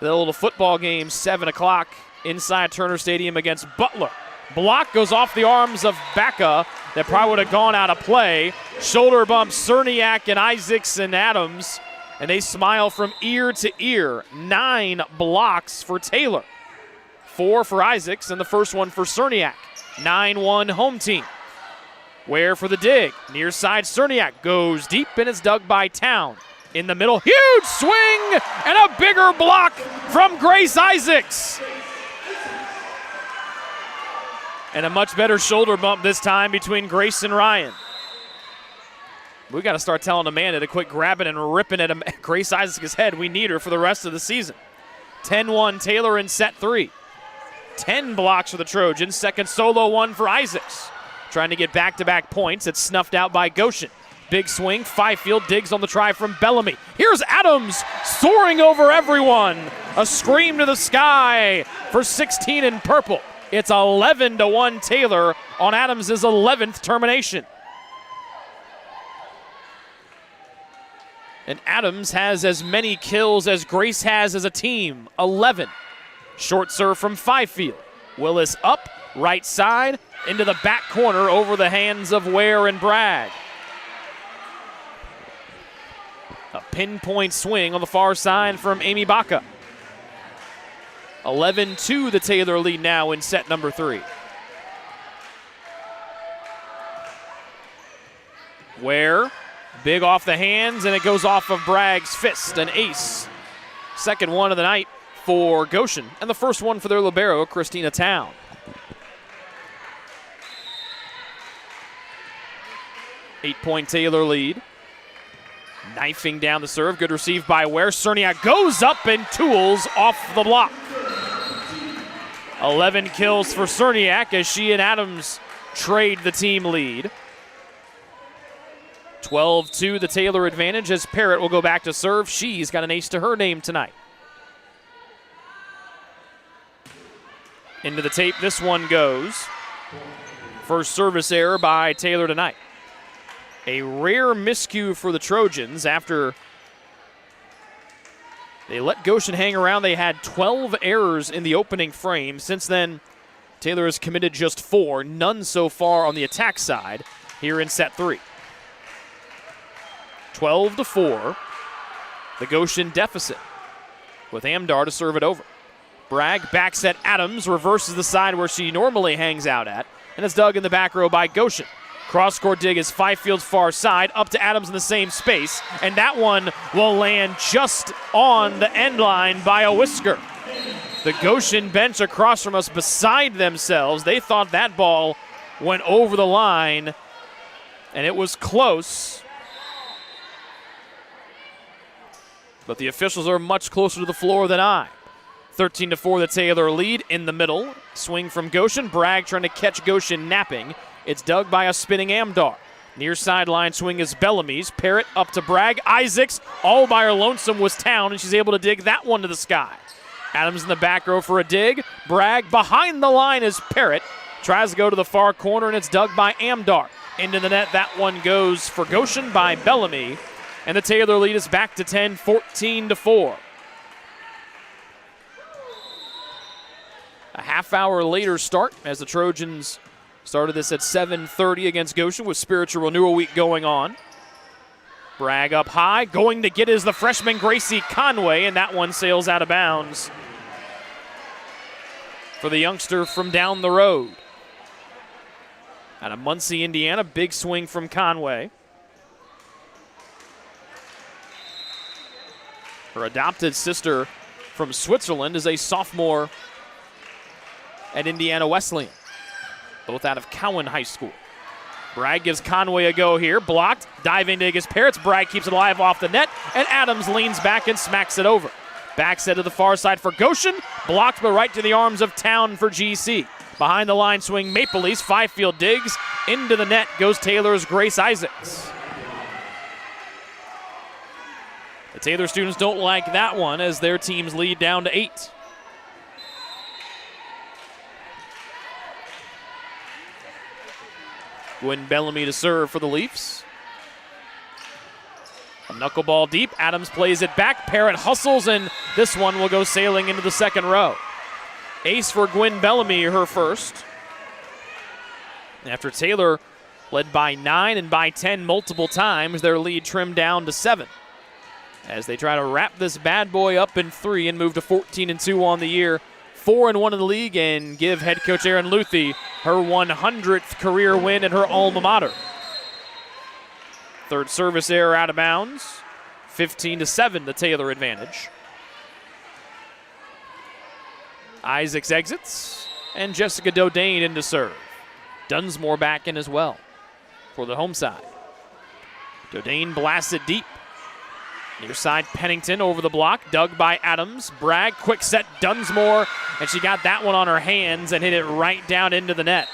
Speaker 2: The little football game, 7 o'clock, inside Turner Stadium against Butler. Block goes off the arms of Becca. That probably would have gone out of play. Shoulder bump, Cerniak and Isaacs and Adams, and they smile from ear to ear. 9 blocks for Taylor. 4 for Isaacs, and the first one for Cerniak. 9-1 home team. Ware for the dig. Near side, Cerniak goes deep, and it's dug by Town. In the middle, huge swing and a bigger block from Grace Isaacs. And a much better shoulder bump this time between Grace and Ryan. We got to start telling Amanda to quit grabbing and ripping at Grace Isaacs' head. We need her for the rest of the season. 10-1 Taylor in set 3. 10 blocks for the Trojans. Second solo one for Isaacs. Trying to get back-to-back points. It's snuffed out by Goshen. Big swing, Fifield digs on the try from Bellamy. Here's Adams soaring over everyone. A scream to the sky for 16 in purple. It's 11-1 Taylor on Adams' 11th termination. And Adams has as many kills as Grace has as a team, 11. Short serve from Fifield. Willis up, right side, into the back corner over the hands of Ware and Bragg. A pinpoint swing on the far side from Amy Baca. 11-2 the Taylor lead now in set number 3. Ware, big off the hands, and it goes off of Bragg's fist, an ace. Second one of the night for Goshen, and the first one for their libero, Christina Town. Eight-point Taylor lead. Knifing down the serve, good receive by Ware. Cerniak goes up and tools off the block. 11 kills for Cerniak as she and Adams trade the team lead. 12-2 the Taylor advantage as Parrott will go back to serve. She's got an ace to her name tonight. Into the tape, this one goes. First service error by Taylor tonight. A rare miscue for the Trojans after they let Goshen hang around. They had 12 errors in the opening frame. Since then, Taylor has committed just 4, none so far on the attack side here in set 3. 12-4, the Goshen deficit with Amdar to serve it over. Bragg backs at Adams, reverses the side where she normally hangs out at, and it's dug in the back row by Goshen. Cross-court dig is Fifield's far side, up to Adams in the same space, and that one will land just on the end line by a whisker. The Goshen bench across from us beside themselves, they thought that ball went over the line, and it was close. But the officials are much closer to the floor than I. 13-4 the Taylor lead in the middle. Swing from Goshen. Bragg trying to catch Goshen napping. It's dug by a spinning Amdar. Near sideline swing is Bellamy's. Parrott up to Bragg. Isaacs all by her lonesome was Town, and she's able to dig that one to the sky. Adams in the back row for a dig. Bragg behind the line is Parrott. Tries to go to the far corner, and it's dug by Amdar. Into the net, that one goes for Goshen by Bellamy. And the Taylor lead is back to 10, 14-4. A half-hour later start as the Trojans started this at 7:30 against Goshen with Spiritual Renewal Week going on. Bragg up high. Going to get is the freshman Gracie Conway, and that one sails out of bounds for the youngster from down the road. Out of Muncie, Indiana, big swing from Conway. Her adopted sister from Switzerland is a sophomore at Indiana Wesleyan, both out of Cowan High School. Bragg gives Conway a go here. Blocked. Diving dig is Parrott's. Bragg keeps it alive off the net, and Adams leans back and smacks it over. Back set to the far side for Goshen. Blocked, but right to the arms of Town for GC. Behind the line swing, Maple Leafs. Fifield digs. Into the net goes Taylor's Grace Isaacs. The Taylor students don't like that one as their teams lead down to 8. Gwen Bellamy to serve for the Leafs. A knuckleball deep. Adams plays it back. Parrott hustles, and this one will go sailing into the second row. Ace for Gwen Bellamy, her first. After Taylor led by 9 and by 10 multiple times, their lead trimmed down to 7. As they try to wrap this bad boy up in 3 and move to 14-2 on the year, 4-1 in the league, and give head coach Erin Luthi her 100th career win at her alma mater. Third service error out of bounds. 15-7 the Taylor advantage. Isaacs exits, and Jessica Dodane in to serve. Dunsmore back in as well for the home side. Dodane blasts it deep. Near side, Pennington over the block, dug by Adams. Bragg, quick set, Dunsmore, and she got that one on her hands and hit it right down into the net.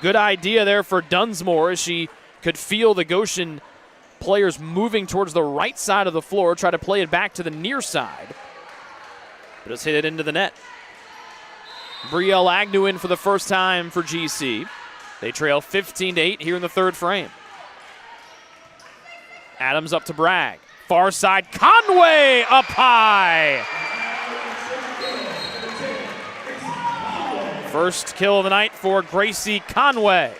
Speaker 2: Good idea there for Dunsmore as she could feel the Goshen players moving towards the right side of the floor, try to play it back to the near side, but it's hit it into the net. Brielle Agnew in for the first time for GC. They trail 15-8 here in the third frame. Adams up to Bragg. Far side, Conway up high. First kill of the night for Gracie Conway.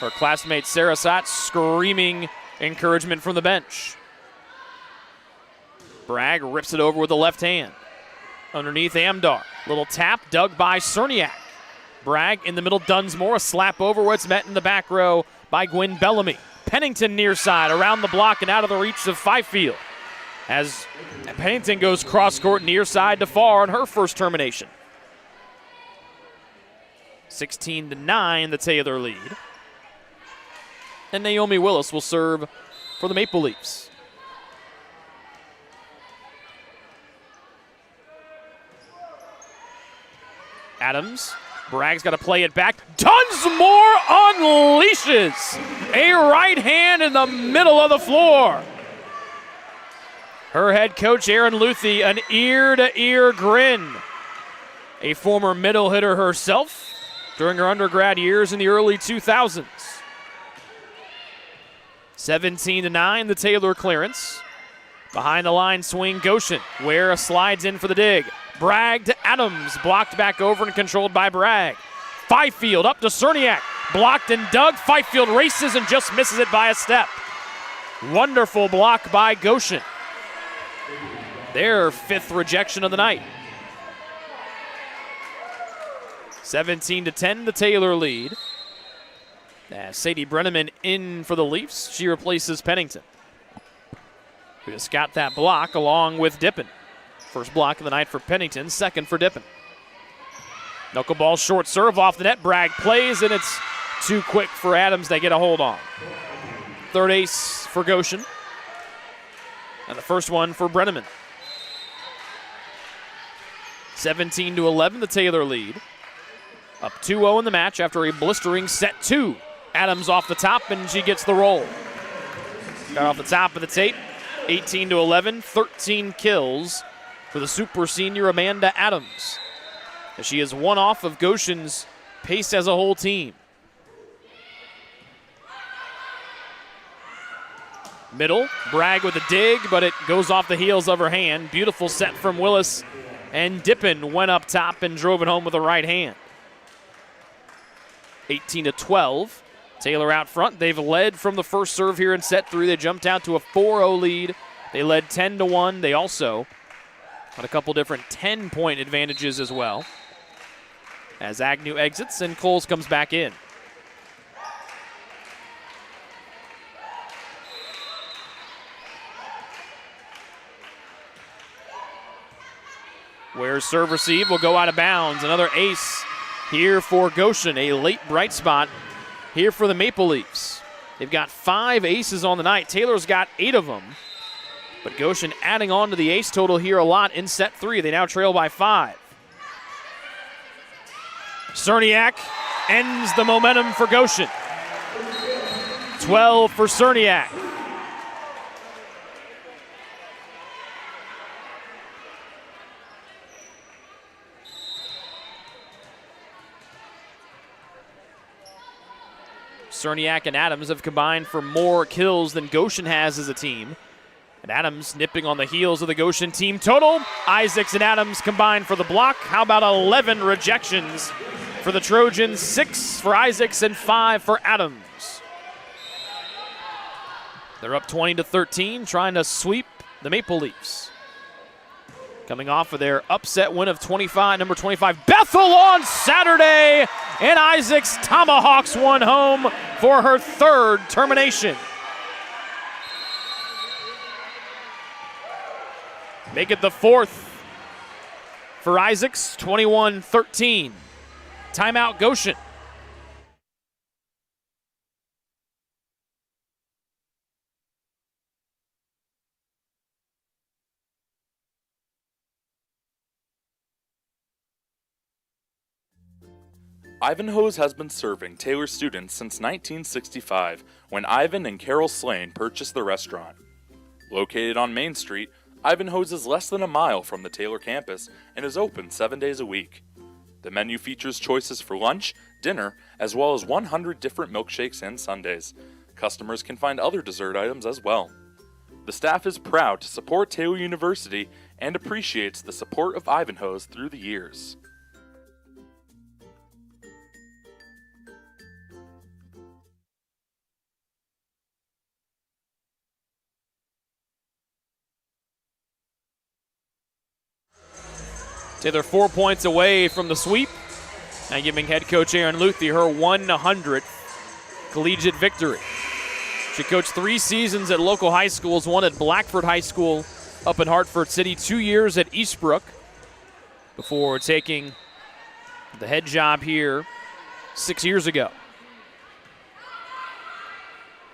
Speaker 2: Her classmate Sarah Sott screaming encouragement from the bench. Bragg rips it over with the left hand. Underneath Amdar. Little tap dug by Cerniak. Bragg in the middle, Dunsmore, a slap over where it's met in the back row by Gwynn Bellamy. Pennington near side, around the block and out of the reach of Fifield. As Pennington goes cross court near side to far on her first termination. 16-9, the Taylor lead. And Naomi Willis will serve for the Maple Leafs. Adams. Bragg's got to play it back. Dunsmore unleashes a right hand in the middle of the floor. Her head coach, Aaron Luthi, an ear-to-ear grin. A former middle hitter herself during her undergrad years in the early 2000s. 17-9, the Taylor clearance. Behind the line swing, Goshen. Ware slides in for the dig. Bragg to Adams, blocked back over and controlled by Bragg. Fifield up to Cerniak, blocked and dug. Fifield races and just misses it by a step. Wonderful block by Goshen. Their 5th rejection of the night. 17-10, the Taylor lead. As Sadie Brenneman in for the Leafs, she replaces Pennington, who just got that block along with Dippin. First block of the night for Pennington, second for Dippin. Knuckleball short serve off the net. Bragg plays, and it's too quick for Adams. They get a hold on. Third ace for Goshen. And the first one for Brenneman. 17-11, the Taylor lead. Up 2-0 in the match after a blistering set 2. Adams off the top, and she gets the roll. Got off the top of the tape. 18-11, 13 kills for the super senior Amanda Adams. She is one off of Goshen's pace as a whole team. Middle, Bragg with a dig, but it goes off the heels of her hand. Beautiful set from Willis, and Dippin went up top and drove it home with a right hand. 18-12, Taylor out front. They've led from the first serve here in set 3. They jumped out to a 4-0 lead. They led 10-1. They also had a couple different 10-point advantages as well. As Agnew exits and Coles comes back in. Where's serve receive will go out of bounds. Another ace here for Goshen, a late bright spot here for the Maple Leafs. They've got 5 aces on the night. Taylor's got 8 of them. But Goshen adding on to the ace total here a lot in set 3. They now trail by 5. Cerniak ends the momentum for Goshen. 12 for Cerniak. Cerniak and Adams have combined for more kills than Goshen has as a team. And Adams nipping on the heels of the Goshen team total. Isaacs and Adams combined for the block. How about 11 rejections for the Trojans? 6 for Isaacs and 5 for Adams. They're up 20-13, trying to sweep the Maple Leafs. Coming off of their upset win of number 25, Bethel on Saturday. And Isaacs tomahawks one home for her 3rd termination. Make it the 4th for Isaacs, 21-13. Timeout Goshen.
Speaker 6: Ivanhoe's has been serving Taylor students since 1965, when Ivan and Carol Slane purchased the restaurant. Located on Main Street, Ivanhoe's is less than a mile from the Taylor campus and is open 7 days a week. The menu features choices for lunch, dinner, as well as 100 different milkshakes and sundaes. Customers can find other dessert items as well. The staff is proud to support Taylor University and appreciates the support of Ivanhoe's through the years.
Speaker 2: Taylor 4 points away from the sweep and giving head coach Erin Luthi her 100th collegiate victory. She coached 3 seasons at local high schools, 1 at Blackford High School up in Hartford City, 2 years at Eastbrook before taking the head job here 6 years ago.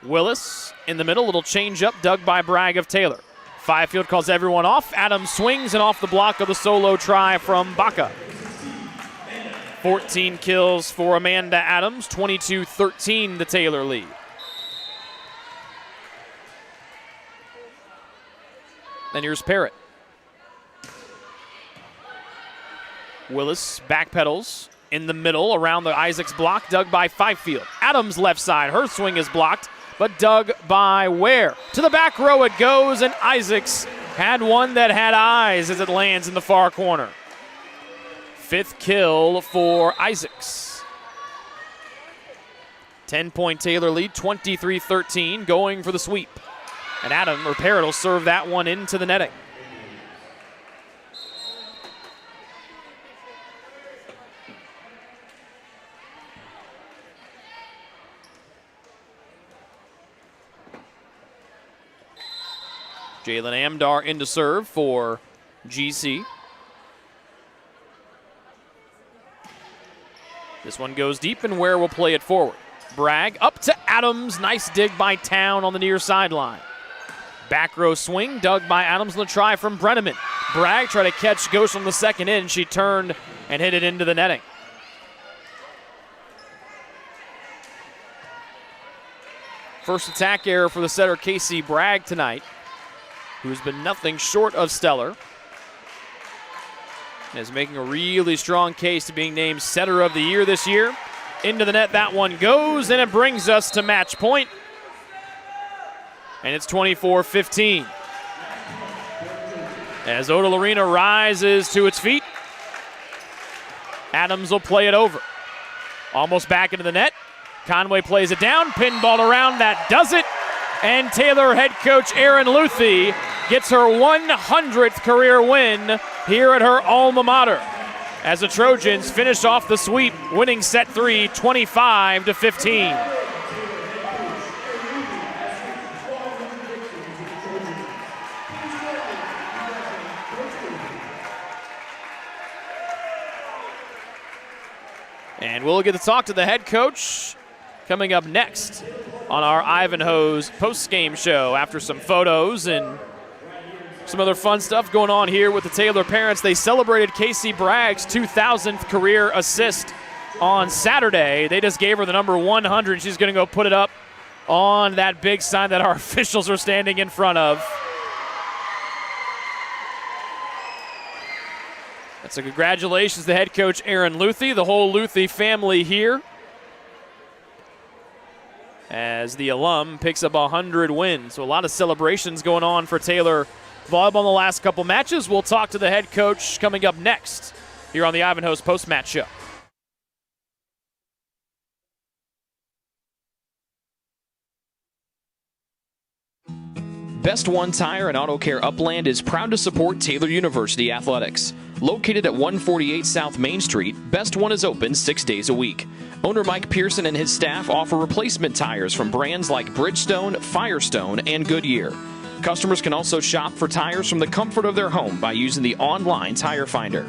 Speaker 2: Willis in the middle, little change up, dug by Bragg of Taylor. Fifield calls everyone off. Adams swings and off the block of the solo try from Baca. 14 kills for Amanda Adams, 22-13 the Taylor lead. Then here's Parrott. Willis backpedals in the middle around the Isaacs block, dug by Fifield. Adams left side, her swing is blocked, but dug by Ware. To the back row it goes, and Isaacs had one that had eyes as it lands in the far corner. 5th kill for Isaacs. 10-point Taylor lead, 23-13, going for the sweep. And Parrott will serve that one into the netting. Jalen Amdar in to serve for GC. This one goes deep, and Ware will play it forward. Bragg up to Adams. Nice dig by Town on the near sideline. Back row swing, dug by Adams on the try from Brenneman. Bragg tried to catch Goshen on the second in. She turned and hit it into the netting. First attack error for the setter Casey Bragg tonight, who's been nothing short of stellar. And is making a really strong case to being named setter of the year this year. Into the net that one goes, and it brings us to match point. And it's 24-15. As Odell Arena rises to its feet, Adams will play it over. Almost back into the net. Conway plays it down, pinball around, that does it. And Taylor head coach Erin Luthi gets her 100th career win here at her alma mater, as the Trojans finish off the sweep, winning set 3, 25-15. And we'll get to talk to the head coach coming up next on our Ivanhoe's post-game show after some photos and some other fun stuff going on here with the Taylor parents. They celebrated Casey Bragg's 2,000th career assist on Saturday. They just gave her the number 100. She's going to go put it up on that big sign that our officials are standing in front of. So congratulations to head coach Erin Luthi, the whole Luthi family here, as the alum picks up 100 wins. So a lot of celebrations going on for Taylor volleyball in the last couple matches. We'll talk to the head coach coming up next here on the Ivanhoe's post-match show.
Speaker 4: Best One Tire and Auto Care Upland is proud to support Taylor University Athletics. Located at 148 South Main Street, Best One is open 6 days a week. Owner Mike Pearson and his staff offer replacement tires from brands like Bridgestone, Firestone, and Goodyear. Customers can also shop for tires from the comfort of their home by using the online tire finder.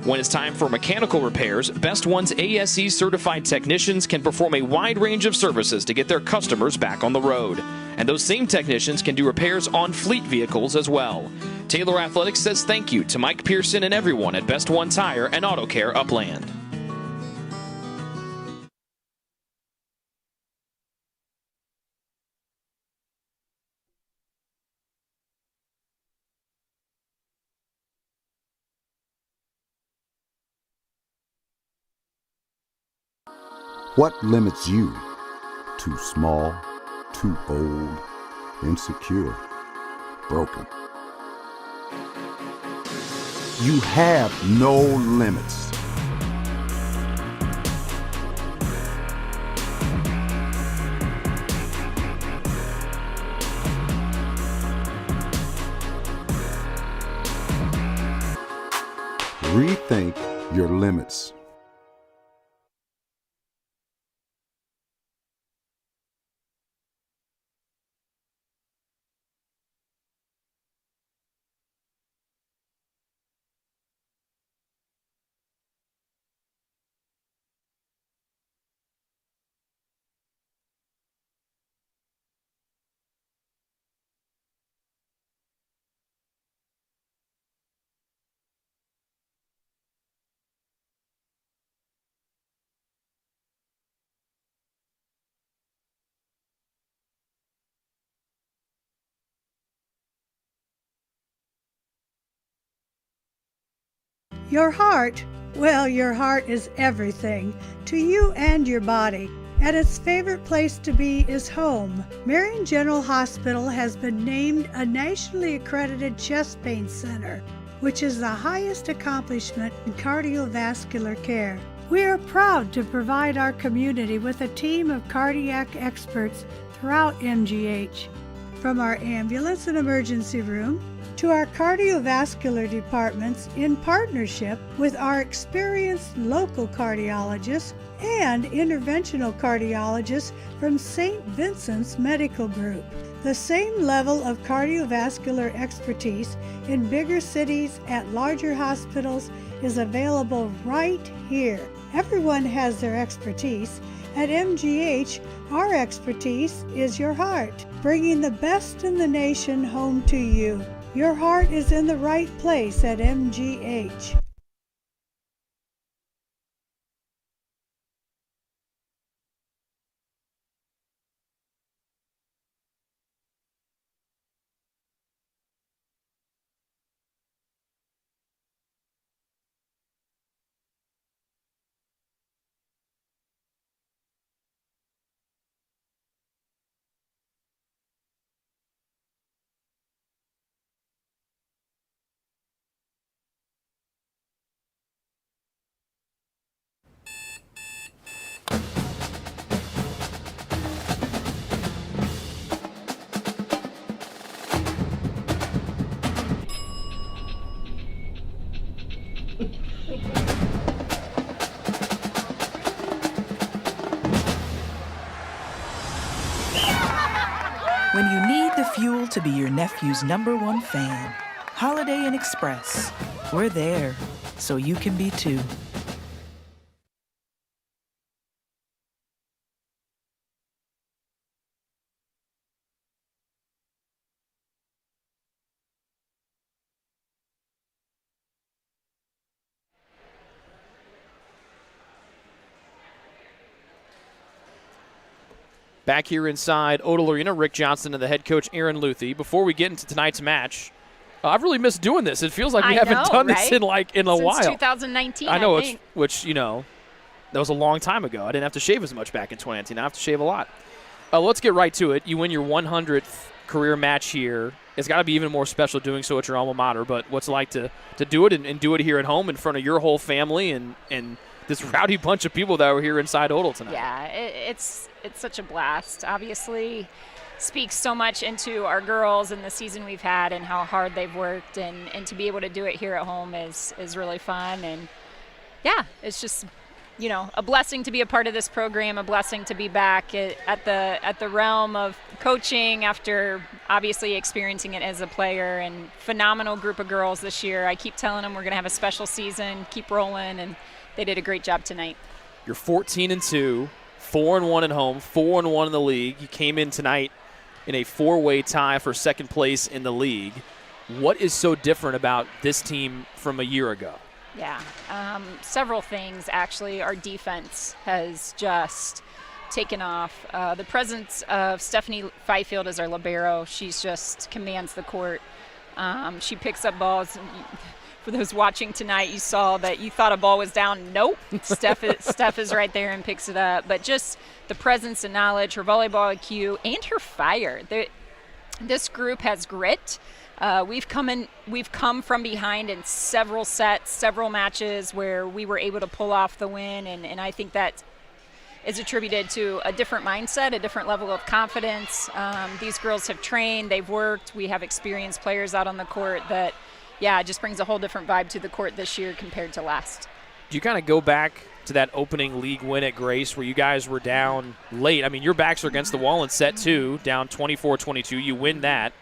Speaker 4: When it's time for mechanical repairs, Best One's ASE certified technicians can perform a wide range of services to get their customers back on the road. And those same technicians can do repairs on fleet vehicles as well. Taylor Athletics says thank you to Mike Pearson and everyone at Best One Tire and Auto Care Upland.
Speaker 3: What limits you? Too small, too old, insecure, broken. You have no limits. Rethink your limits.
Speaker 8: Your heart, well, your heart is everything to you and your body, and its favorite place to be is home. Marion General Hospital has been named a nationally accredited chest pain center, which is the highest accomplishment in cardiovascular care. We are proud to provide our community with a team of cardiac experts throughout MGH. From our ambulance and emergency room to our cardiovascular departments in partnership with our experienced local cardiologists and interventional cardiologists from St. Vincent's Medical Group. The same level of cardiovascular expertise in bigger cities at larger hospitals is available right here. Everyone has their expertise. At MGH, our expertise is your heart, bringing the best in the nation home to you. Your heart is in the right place at MGH.
Speaker 7: When you need the fuel to be your nephew's #1 fan, Holiday Inn Express. We're there, so you can be too.
Speaker 2: Back here inside Odell Arena, Rick Johnson and the head coach Aaron Luthi. Before we get into tonight's match, I've really missed doing this. It feels like we haven't done this in a
Speaker 9: Since
Speaker 2: while.
Speaker 9: 2019,
Speaker 2: I know,
Speaker 9: I think.
Speaker 2: which that was a long time ago. I didn't have to shave as much back in 2019. I have to shave a lot. Let's get right to it. You win your 100th career match here. It's got to be even more special doing so at your alma mater. But what's it like to do it and do it here at home in front of your whole family and this rowdy bunch of people that were here inside Odell tonight?
Speaker 9: Yeah, it's such a blast. Obviously, speaks so much into our girls and the season we've had and how hard they've worked, and to be able to do it here at home is really fun. And yeah, it's just a blessing to be a part of this program, a blessing to be back at the realm of coaching after obviously experiencing it as a player. And phenomenal group of girls this year. I keep telling them we're going to have a special season, keep rolling, and they did a great job tonight.
Speaker 2: You're 14-2, 4-1 at home, 4-1 in the league. You came in tonight in a 4-way tie for second place in the league. What is so different about this team from a year ago?
Speaker 9: Yeah, several things, actually. Our defense has just taken off. The presence of Stephanie Fifield as our libero, she's just commands the court. She picks up balls. For those watching tonight, you saw that you thought a ball was down. Nope. Steph is right there and picks it up. But just the presence and knowledge, her volleyball IQ, and her fire. This group has grit. We've come from behind in several sets, several matches where we were able to pull off the win, and I think that is attributed to a different mindset, a different level of confidence. These girls have trained, they've worked. We have experienced players out on the court that yeah, it just brings a whole different vibe to the court this year compared to last.
Speaker 2: Do you kind of go back to that opening league win at Grace where you guys were down late? I mean, your backs are against the wall in set 2, down 24-22. You win that.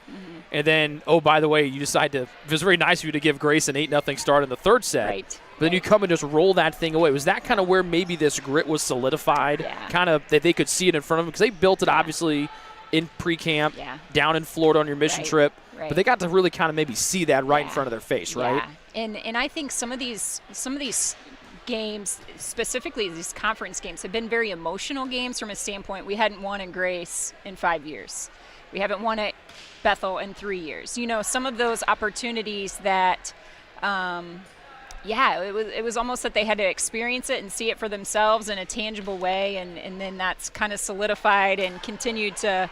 Speaker 2: And then, oh, by the way, you decide to – it was very nice of you to give Grace an 8-0 start in the third set.
Speaker 9: Right.
Speaker 2: But then you come and just roll that thing away. Was that kind of where maybe this grit was solidified, kind of that they could see it in front of them? Because they built it, obviously, in pre-camp, down in Florida on your mission trip. But they got to really kind of maybe see that right in front of their face, right?
Speaker 9: And I think some of these games, specifically these conference games, have been very emotional games from a standpoint. We hadn't won in Grace in 5 years. We haven't won at Bethel in 3 years. You know, some of those opportunities that, it was almost that they had to experience it and see it for themselves in a tangible way, and then that's kind of solidified and continued to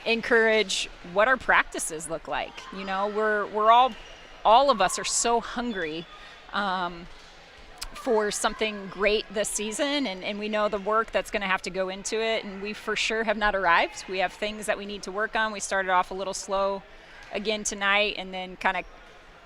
Speaker 9: encourage what our practices look like. You know, we're all of us are so hungry for something great this season, and we know the work that's going to have to go into it, and we for sure have not arrived. We have things that we need to work on. We started off a little slow again tonight and then kind of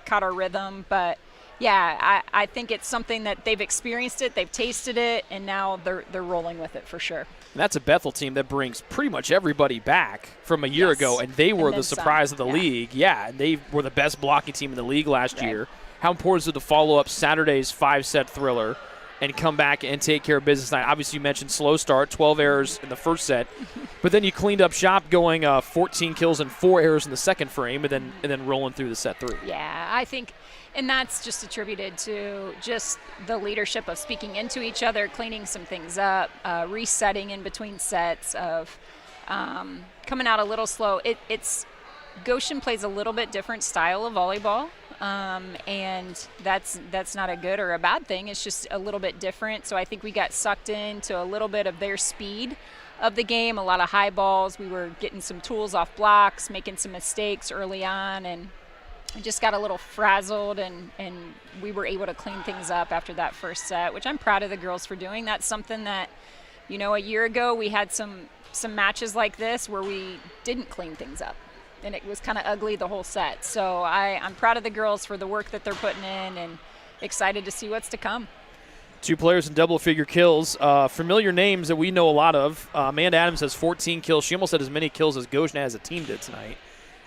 Speaker 9: caught our rhythm, but I think it's something that they've experienced it, they've tasted it, and now they're rolling with it for sure.
Speaker 2: And that's a Bethel team that brings pretty much everybody back from a year ago, and they were the surprise of the league. Yeah, and they were the best blocking team in the league last year. How important is it to follow up Saturday's 5-set thriller and come back and take care of business tonight? Obviously, you mentioned slow start, 12 errors in the first set, but then you cleaned up shop going 14 kills and 4 errors in the second frame, and then rolling through the set 3.
Speaker 9: Yeah, I think, and that's just attributed to just the leadership of speaking into each other, cleaning some things up, resetting in between sets, of coming out a little slow. It's Goshen plays a little bit different style of volleyball. And that's not a good or a bad thing. It's just a little bit different. So I think we got sucked into a little bit of their speed of the game, a lot of high balls. We were getting some tools off blocks, making some mistakes early on, and just got a little frazzled, and we were able to clean things up after that first set, which I'm proud of the girls for doing. That's something that, you know, a year ago we had some matches like this where we didn't clean things up, and it was kind of ugly the whole set. So I'm proud of the girls for the work that they're putting in, and excited to see what's to come.
Speaker 2: 2 players in double-figure kills. Familiar names that we know a lot of. Amanda Adams has 14 kills. She almost had as many kills as Goshen as a team did tonight.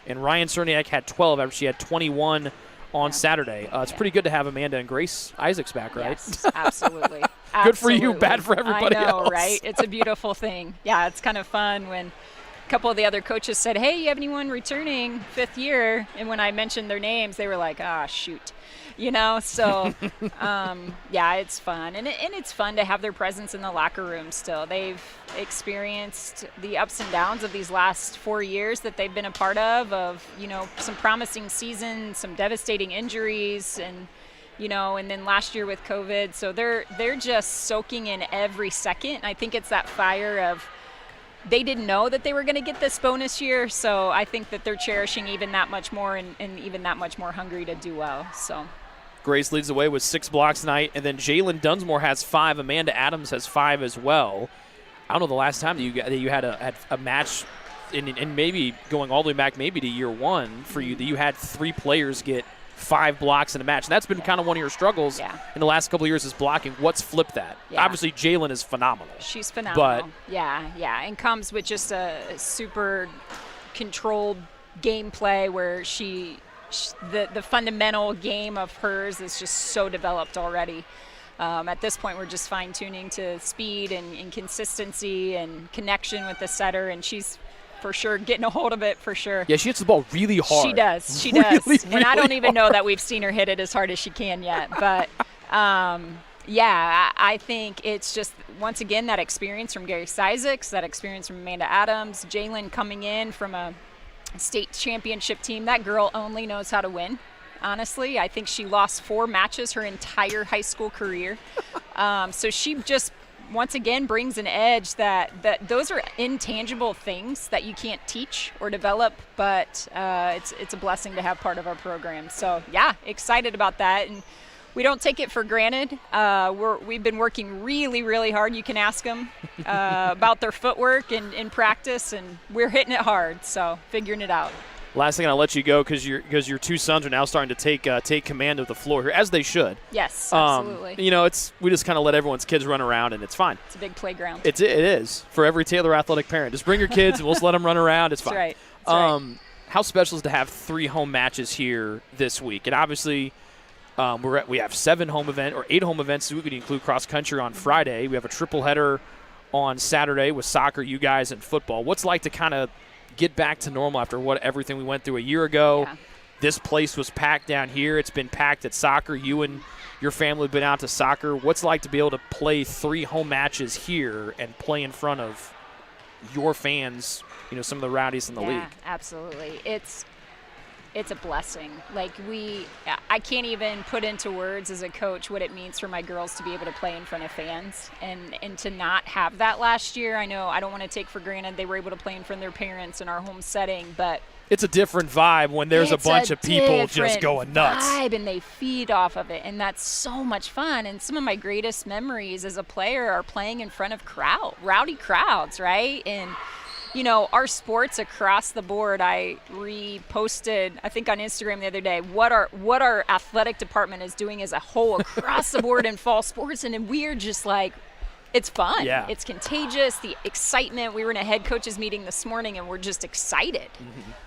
Speaker 2: And Ryan Cerniak had 12 after she had 21 on Saturday. It's pretty good to have Amanda and Grace Isaacs back, right?
Speaker 9: Yes, absolutely.
Speaker 2: Good for you, bad for everybody
Speaker 9: else. I know,
Speaker 2: else.
Speaker 9: Right? It's a beautiful thing. Yeah, it's kind of fun when a couple of the other coaches said, hey, you have anyone returning 5th year? And when I mentioned their names, they were like, shoot. You know, so, it's fun. And it's fun to have their presence in the locker room still. They've experienced the ups and downs of these last 4 years that they've been a part of, you know, some promising seasons, some devastating injuries, and, you know, and then last year with COVID. So they're just soaking in every second. And I think it's that fire of, they didn't know that they were going to get this bonus year, so I think that they're cherishing even that much more, and even that much more hungry to do well. So
Speaker 2: Grace leads the way with 6 blocks tonight, and then Jalen Dunsmore has 5. Amanda Adams has 5 as well. I don't know the last time that you had a match, and maybe going all the way back maybe to year 1 for you, that you had 3 players get 5 blocks in a match. And that's been kind of one of your struggles in the last couple of years is blocking. What's flipped that? Obviously, Jalen is phenomenal.
Speaker 9: She's phenomenal.
Speaker 2: But
Speaker 9: and comes with just a super controlled gameplay where the fundamental game of hers is just so developed already. At this point, we're just fine-tuning to speed and consistency and connection with the setter, and she's for sure getting a hold of it for sure.
Speaker 2: Yeah, she hits the ball really hard.
Speaker 9: She does. She
Speaker 2: really,
Speaker 9: does. And
Speaker 2: really
Speaker 9: I don't even
Speaker 2: hard.
Speaker 9: know that we've seen her hit it as hard as she can yet. But, I think it's just, once again, that experience from Gary Isaacs, that experience from Amanda Adams, Jalen coming in from a state championship team. That girl only knows how to win. Honestly, I think she lost 4 matches her entire high school career. So she just, once again, brings an edge that those are intangible things that you can't teach or develop, but it's a blessing to have part of our program. So, excited about that. And we don't take it for granted. We've been working really, really hard. You can ask them about their footwork in practice, and we're hitting it hard, so figuring it out.
Speaker 2: Last thing, I'll let you go because your two sons are now starting to take command of the floor here, as they should.
Speaker 9: Yes, absolutely.
Speaker 2: We just kind of let everyone's kids run around, and it's fine.
Speaker 9: It's a big playground.
Speaker 2: It is for every Taylor athletic parent. Just bring your kids, and we'll just let them run around. It's
Speaker 9: That's
Speaker 2: fine.
Speaker 9: Right. That's right.
Speaker 2: How special is to have 3 home matches here this week? And obviously, we have 8 home events this week. We include cross country on Friday. We have a triple header on Saturday with soccer, you guys, and football. What's it like to kind of get back to normal after everything we went through a year ago?
Speaker 9: Yeah.
Speaker 2: This place was packed down here. It's been packed at soccer. You and your family have been out to soccer. What's it like to be able to play 3 home matches here and play in front of your fans, some of the rowdies in the league?
Speaker 9: Absolutely. It's a blessing. I can't even put into words as a coach what it means for my girls to be able to play in front of fans and to not have that last year. I know I don't want to take for granted they were able to play in front of their parents in our home setting, but
Speaker 2: it's a different vibe when there's a bunch of people just going nuts.
Speaker 9: Vibe, and they feed off of it, and that's so much fun. And some of my greatest memories as a player are playing in front of rowdy crowds, right? And our sports across the board, I reposted, I think on Instagram the other day, what our athletic department is doing as a whole across the board in fall sports. And we're just it's fun.
Speaker 2: Yeah.
Speaker 9: It's contagious, the excitement. We were in a head coaches meeting this morning, and we're just excited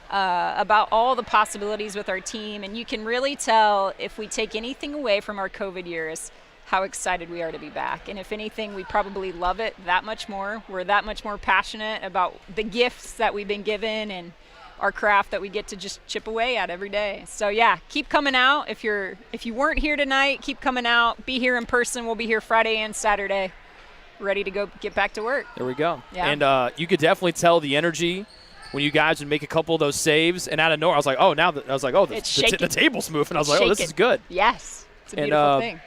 Speaker 9: about all the possibilities with our team. And you can really tell if we take anything away from our COVID years, how excited we are to be back. And if anything, we probably love it that much more. We're that much more passionate about the gifts that we've been given and our craft that we get to just chip away at every day. So yeah, keep coming out. If you weren't here tonight, keep coming out. Be here in person. We'll be here Friday and Saturday, ready to go get back to work.
Speaker 2: There we go.
Speaker 9: Yeah.
Speaker 2: And you could definitely tell the energy when you guys would make a couple of those saves, and out of nowhere, I was like, the table's moving. I was like, oh, this is good.
Speaker 9: Yes, it's a beautiful thing.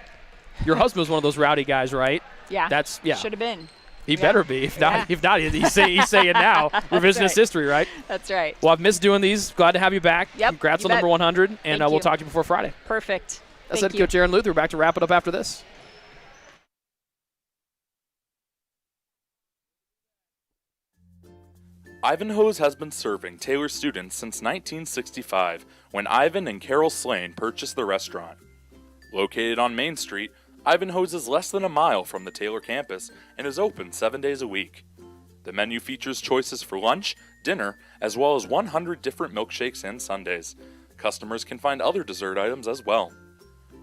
Speaker 2: Your husband's one of those rowdy guys, right?
Speaker 9: Yeah.
Speaker 2: Yeah.
Speaker 9: Should have been.
Speaker 2: He better be. If not, he's saying now. Revisionist history, right?
Speaker 9: That's right.
Speaker 2: Well, I've missed doing these. Glad to have you back.
Speaker 9: Yep.
Speaker 2: Congrats on number 100, and we'll talk to you before Friday.
Speaker 9: Perfect.
Speaker 2: That's it, Coach Aaron Luther. We're back to wrap it up after this.
Speaker 6: Ivanhoe's has been serving Taylor students since 1965, when Ivan and Carol Slane purchased the restaurant. Located on Main Street, Ivanhoe's is less than a mile from the Taylor campus and is open 7 days a week. The menu features choices for lunch, dinner, as well as 100 different milkshakes and sundaes. Customers can find other dessert items as well.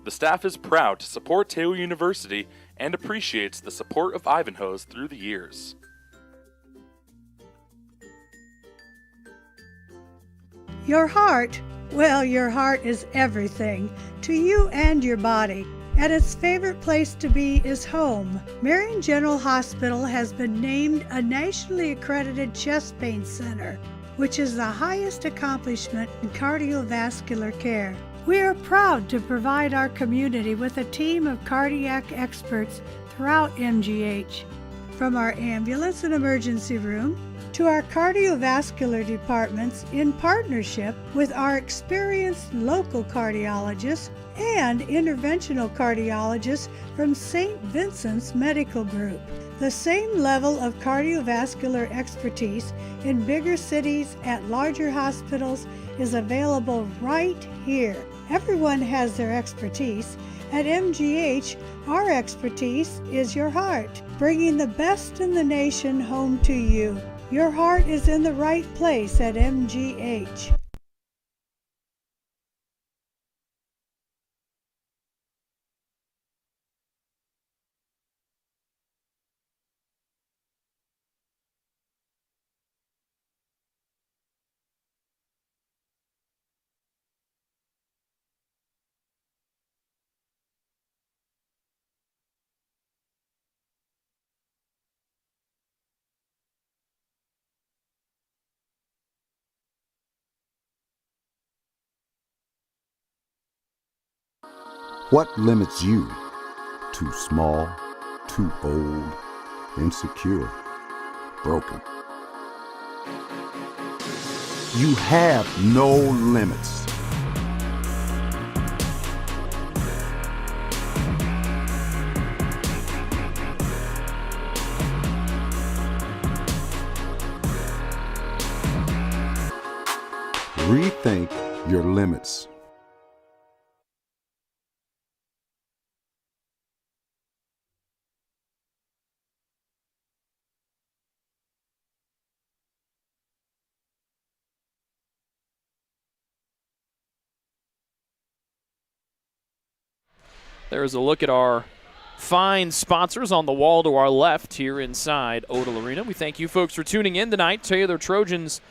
Speaker 6: The staff is proud to support Taylor University and appreciates the support of Ivanhoe's through the years.
Speaker 8: Your heart is everything to you and your body, and its favorite place to be is home. Marion General Hospital has been named a nationally accredited chest pain center, which is the highest accomplishment in cardiovascular care. We are proud to provide our community with a team of cardiac experts throughout MGH. From our ambulance and emergency room to our cardiovascular departments, in partnership with our experienced local cardiologists and interventional cardiologists from St. Vincent's Medical Group. The same level of cardiovascular expertise in bigger cities at larger hospitals is available right here. Everyone has their expertise. At MGH, our expertise is your heart, bringing the best in the nation home to you. Your heart is in the right place at MGH.
Speaker 3: What limits you? Too small, too old, insecure, broken. You have no limits. Rethink your limits.
Speaker 2: There's a look at our fine sponsors on the wall to our left here inside Odell Arena. We thank you folks for tuning in tonight. Taylor Trojans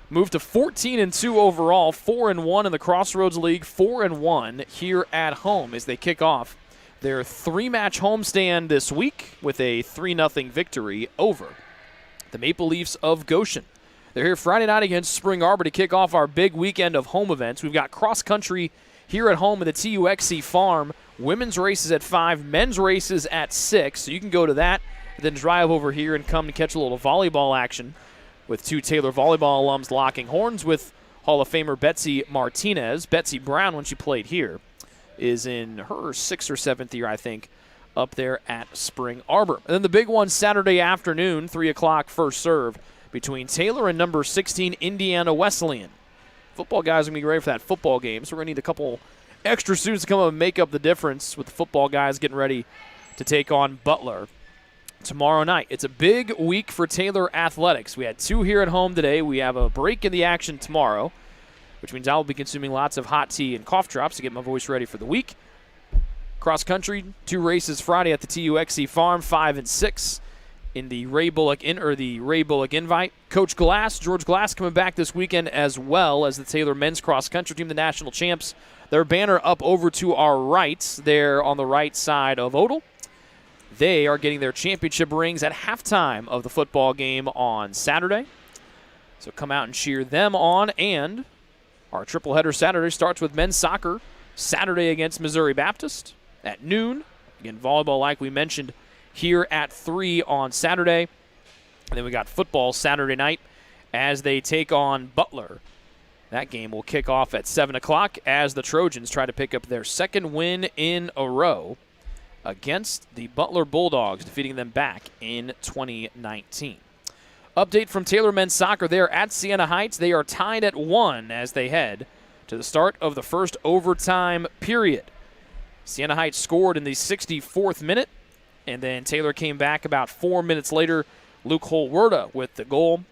Speaker 2: moved to 14-2 overall, 4-1 in the Crossroads League, 4-1 here at home as they kick off their 3-match homestand this week with a 3-0 victory over the Maple Leafs of Goshen. They're here Friday night against Spring Arbor to kick off our big weekend of home events. We've got cross country here at home at the TUXC Farm. Women's races at 5, men's races at 6. So you can go to that, then drive over here and come to catch a little volleyball action with 2 Taylor volleyball alums locking horns with Hall of Famer Betsy Martinez. Betsy Brown, when she played here, is in her 6th or 7th year, I think, up there at Spring Arbor. And then the big one Saturday afternoon, 3 o'clock first serve, between Taylor and number 16 Indiana Wesleyan. Football guys are going to be ready for that football game, so we're going to need a couple extra students to come up and make up the difference with the football guys getting ready to take on Butler tomorrow night. It's a big week for Taylor athletics. We had 2 here at home today. We have a break in the action tomorrow, which means I will be consuming lots of hot tea and cough drops to get my voice ready for the week. Cross country, 2 races Friday at the TUXC Farm, 5 and 6 in the Ray Bullock Invite. Coach Glass, George Glass, coming back this weekend as well as the Taylor men's cross country team, the national champs. Their banner up over to our right, there on the right side of Odell. They are getting their championship rings at halftime of the football game on Saturday. So come out and cheer them on. And our triple header Saturday starts with men's soccer Saturday against Missouri Baptist at noon. Again, volleyball, like we mentioned, here at 3 on Saturday. And then we got football Saturday night as they take on Butler. That game will kick off at 7 o'clock as the Trojans try to pick up their 2nd win in a row against the Butler Bulldogs, defeating them back in 2019. Update from Taylor men's soccer. They are at Siena Heights. They are tied at 1 as they head to the start of the first overtime period. Siena Heights scored in the 64th minute, and then Taylor came back about 4 minutes later. Luke Holwerda with the goal,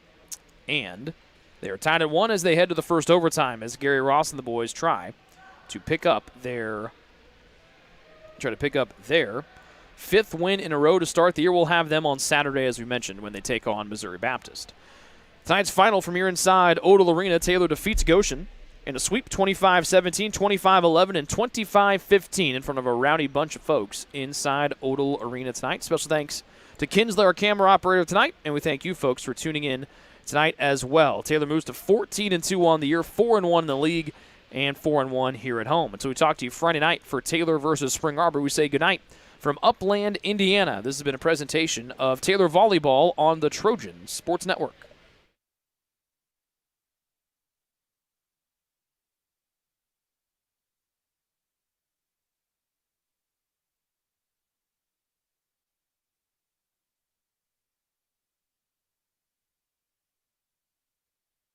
Speaker 2: and they are tied at 1 as they head to the first overtime as Gary Ross and the boys try to pick up their 5th win in a row to start the year. We'll have them on Saturday, as we mentioned, when they take on Missouri Baptist. Tonight's final from here inside Odell Arena. Taylor defeats Goshen in a sweep, 25-17, 25-11, and 25-15 in front of a rowdy bunch of folks inside Odell Arena tonight. Special thanks to Kinsler, our camera operator tonight, and we thank you folks for tuning in tonight as well. Taylor moves to 14-2 on the year, 4-1 in the league, and 4-1 here at home. Until we talk to you Friday night for Taylor versus Spring Arbor, we say goodnight from Upland, Indiana. This has been a presentation of Taylor Volleyball on the Trojan Sports Network.